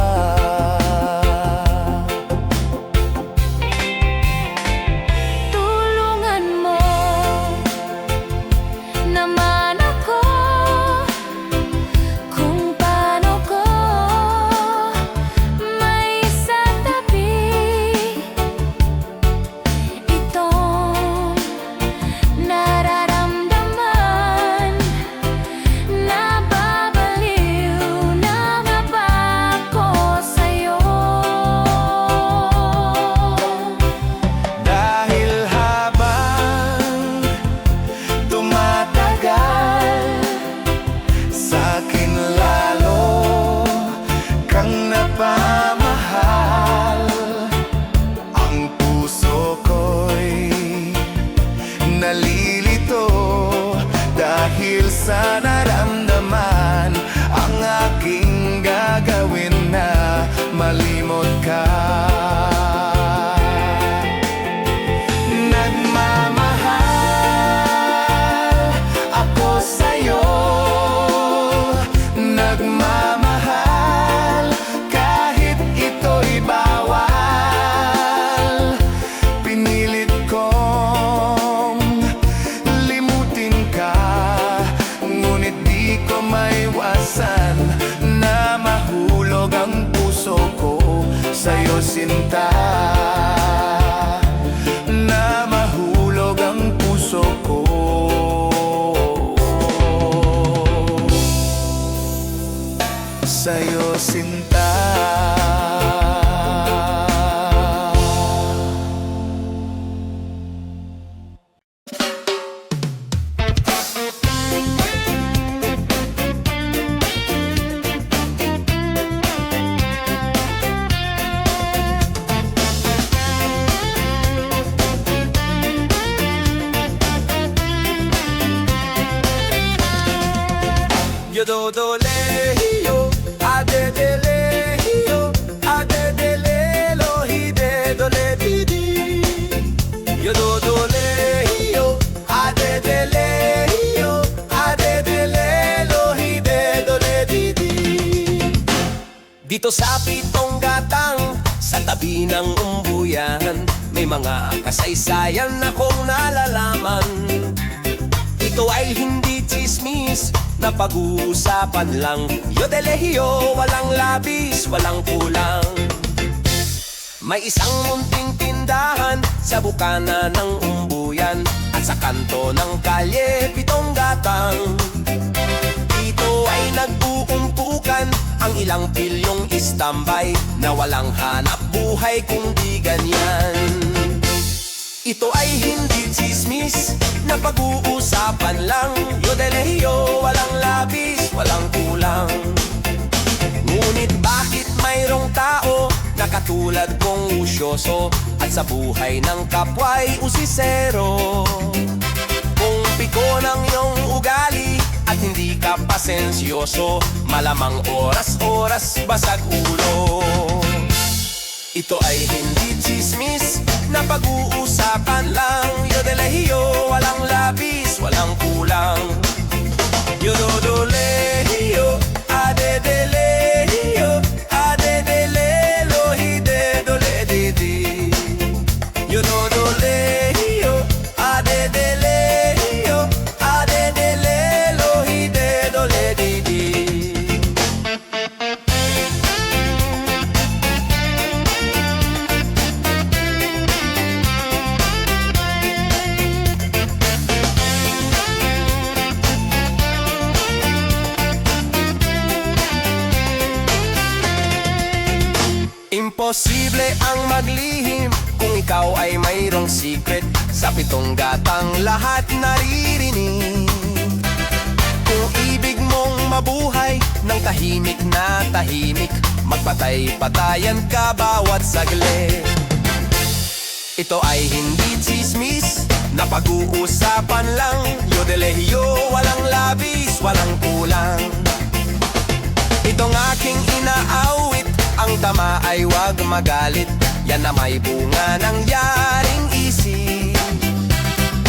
Speaker 1: nagmamahal kahit ito'y bawal. Pinilit kong limutin ka, ngunit di ko maiwasan na mahulog ang puso ko sa'yo, sinta. Na mahulog ang puso ko sa'yo, sinta. Yo do do le yo, a de le yo, a de le lo hi de do le di di. Yo do le yo, a de le yo, a de le lo hi de do le di di. Dito sa Pitong Gatang, sa tabi ng umbuyan, may mga kasaysayan akong nalalaman. Ito ay hindi chismis na pag-uusapan lang. Yo de lehiyo, walang labis, walang kulang. May isang munting tindahan sa bukana ng umbuyan, at sa kanto ng kalye Pitong Gatang. Dito ay nag-uumpukan ang ilang pilyong istambay na walang hanap buhay kung di ganyan. Ito ay hindi chismis na pag-uusapan lang. Yo de lehiyo, walang labis, walang kulang. Ngunit bakit mayroong tao na katulad kong usyoso at sa buhay ng kapwa'y usisero? Kung piko ng iyong ugali at hindi ka pasensyoso, malamang oras-oras basag ulo. Ito ay hindi chismis na pag-uusapan lang. Yo de lehiyo, walang labis, walang kulang. Yo do lehiyo, a de lehiyo, a de le lo hi de do le di di. Yo do lehiyo, a de lehiyo, a de le lo hi de do le di di. Imposible ang maglihim kung ikaw ay mayroong secret. Sa Pitong Gatang lahat naririnig. Kung ibig mong mabuhay ng tahimik na tahimik, magpatay-patayan ka bawat saglit. Ito ay hindi chismis na pag-uusapan lang. Yo de lehiyo, walang labis, walang kulang. Itong aking inaawit, ang tama ay wag magalit, yan na may bunga ng yaring isip.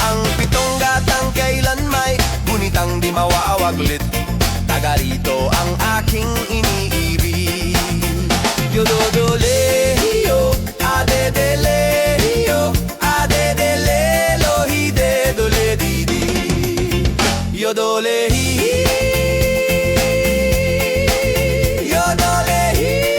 Speaker 1: Ang Pitong Gatang kailan may gunitang di mawawaglit, taga rito ang aking iniibig. Yo do lehiyo, a de lehiyo, a de le lo hi de do le di di. Yo do lehiyo, yo do lehiyo.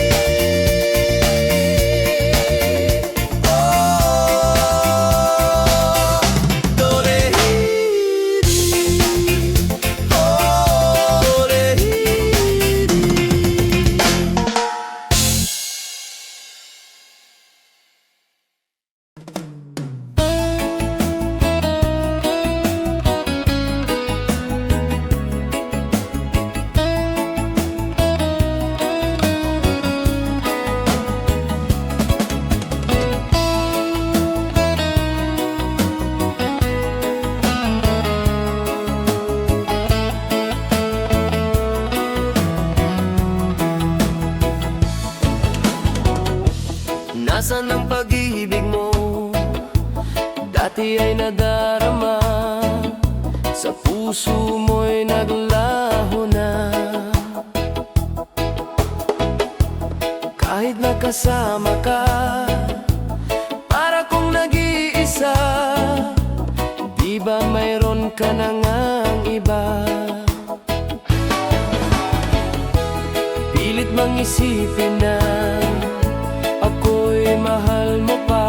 Speaker 1: Nasaan ang pag-ibig mo? Dati ay nadarama, sa puso mo'y naglaho na. kasama ka. Para kung nag-iisa, di ba mayroon ka na ngang iba? Pilit mang isipin na ako'y mahal mo pa.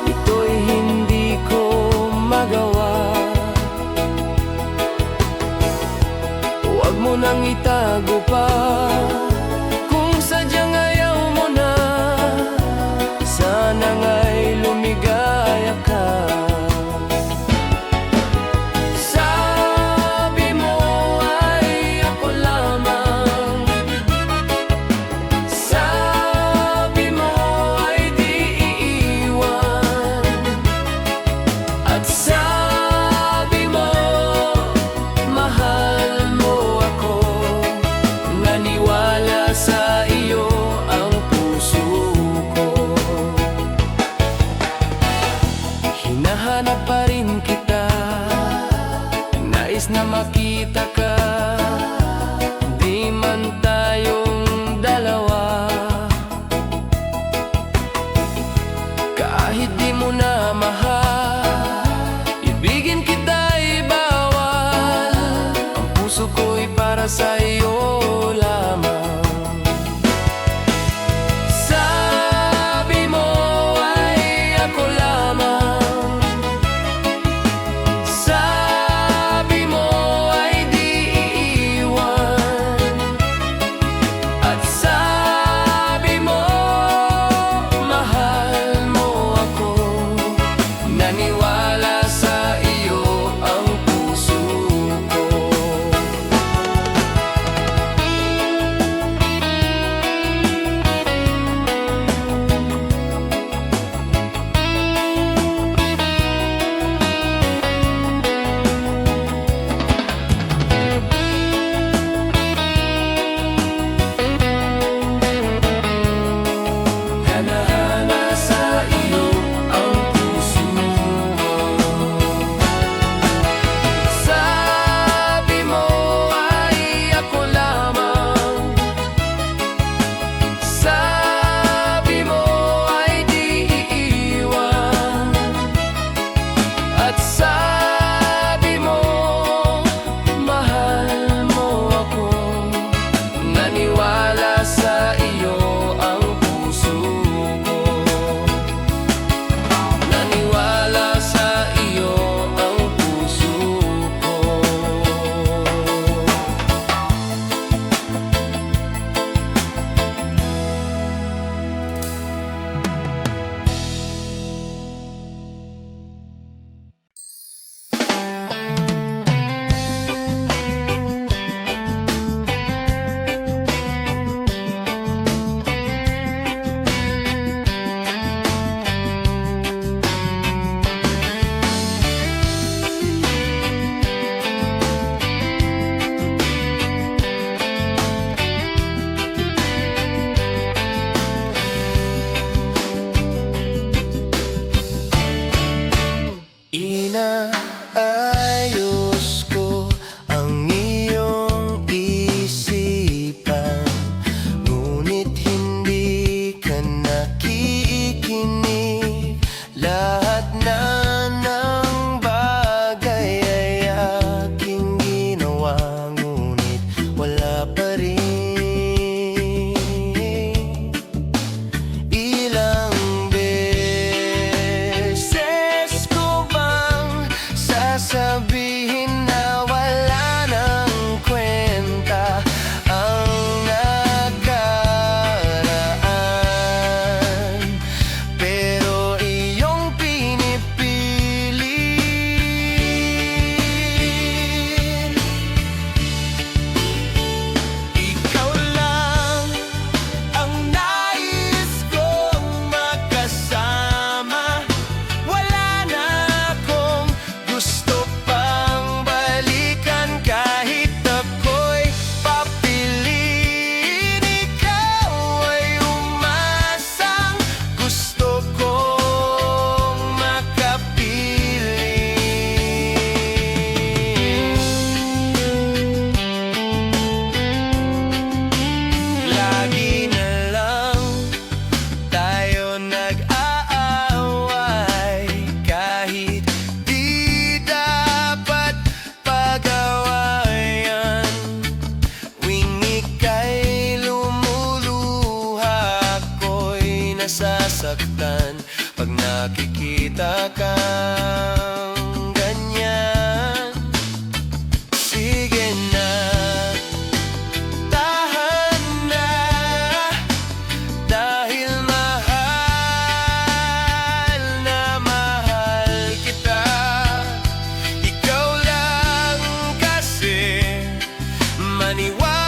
Speaker 1: Ito'y hindi ko magawa. Huwag mo nang itago pa. Kung sadyang ayaw mo na, sana nga'y lumigaya ka. Sabi mo ay ako lamang, sabi mo ay di iiwan, at sabi mo mahal mo ako. Naniwala sa iyo ang puso ko. Hinahanap pa rin kita, nais na makita ka. Di man tayong dalawa, kahit di mo na mahal, ibigin kita'y bawal. Ang puso ko'y para sa iyo lamang. Sabi mo ay ako lamang, sabi mo ay di iiwan, at sabi mo mahal mo ako. Naniwala sa iyo ang puso ko. masaktan pag nakikita kang ganyan. Sige na, tahan na, dahil mahal na mahal kita. Ikaw lang kasi maniwala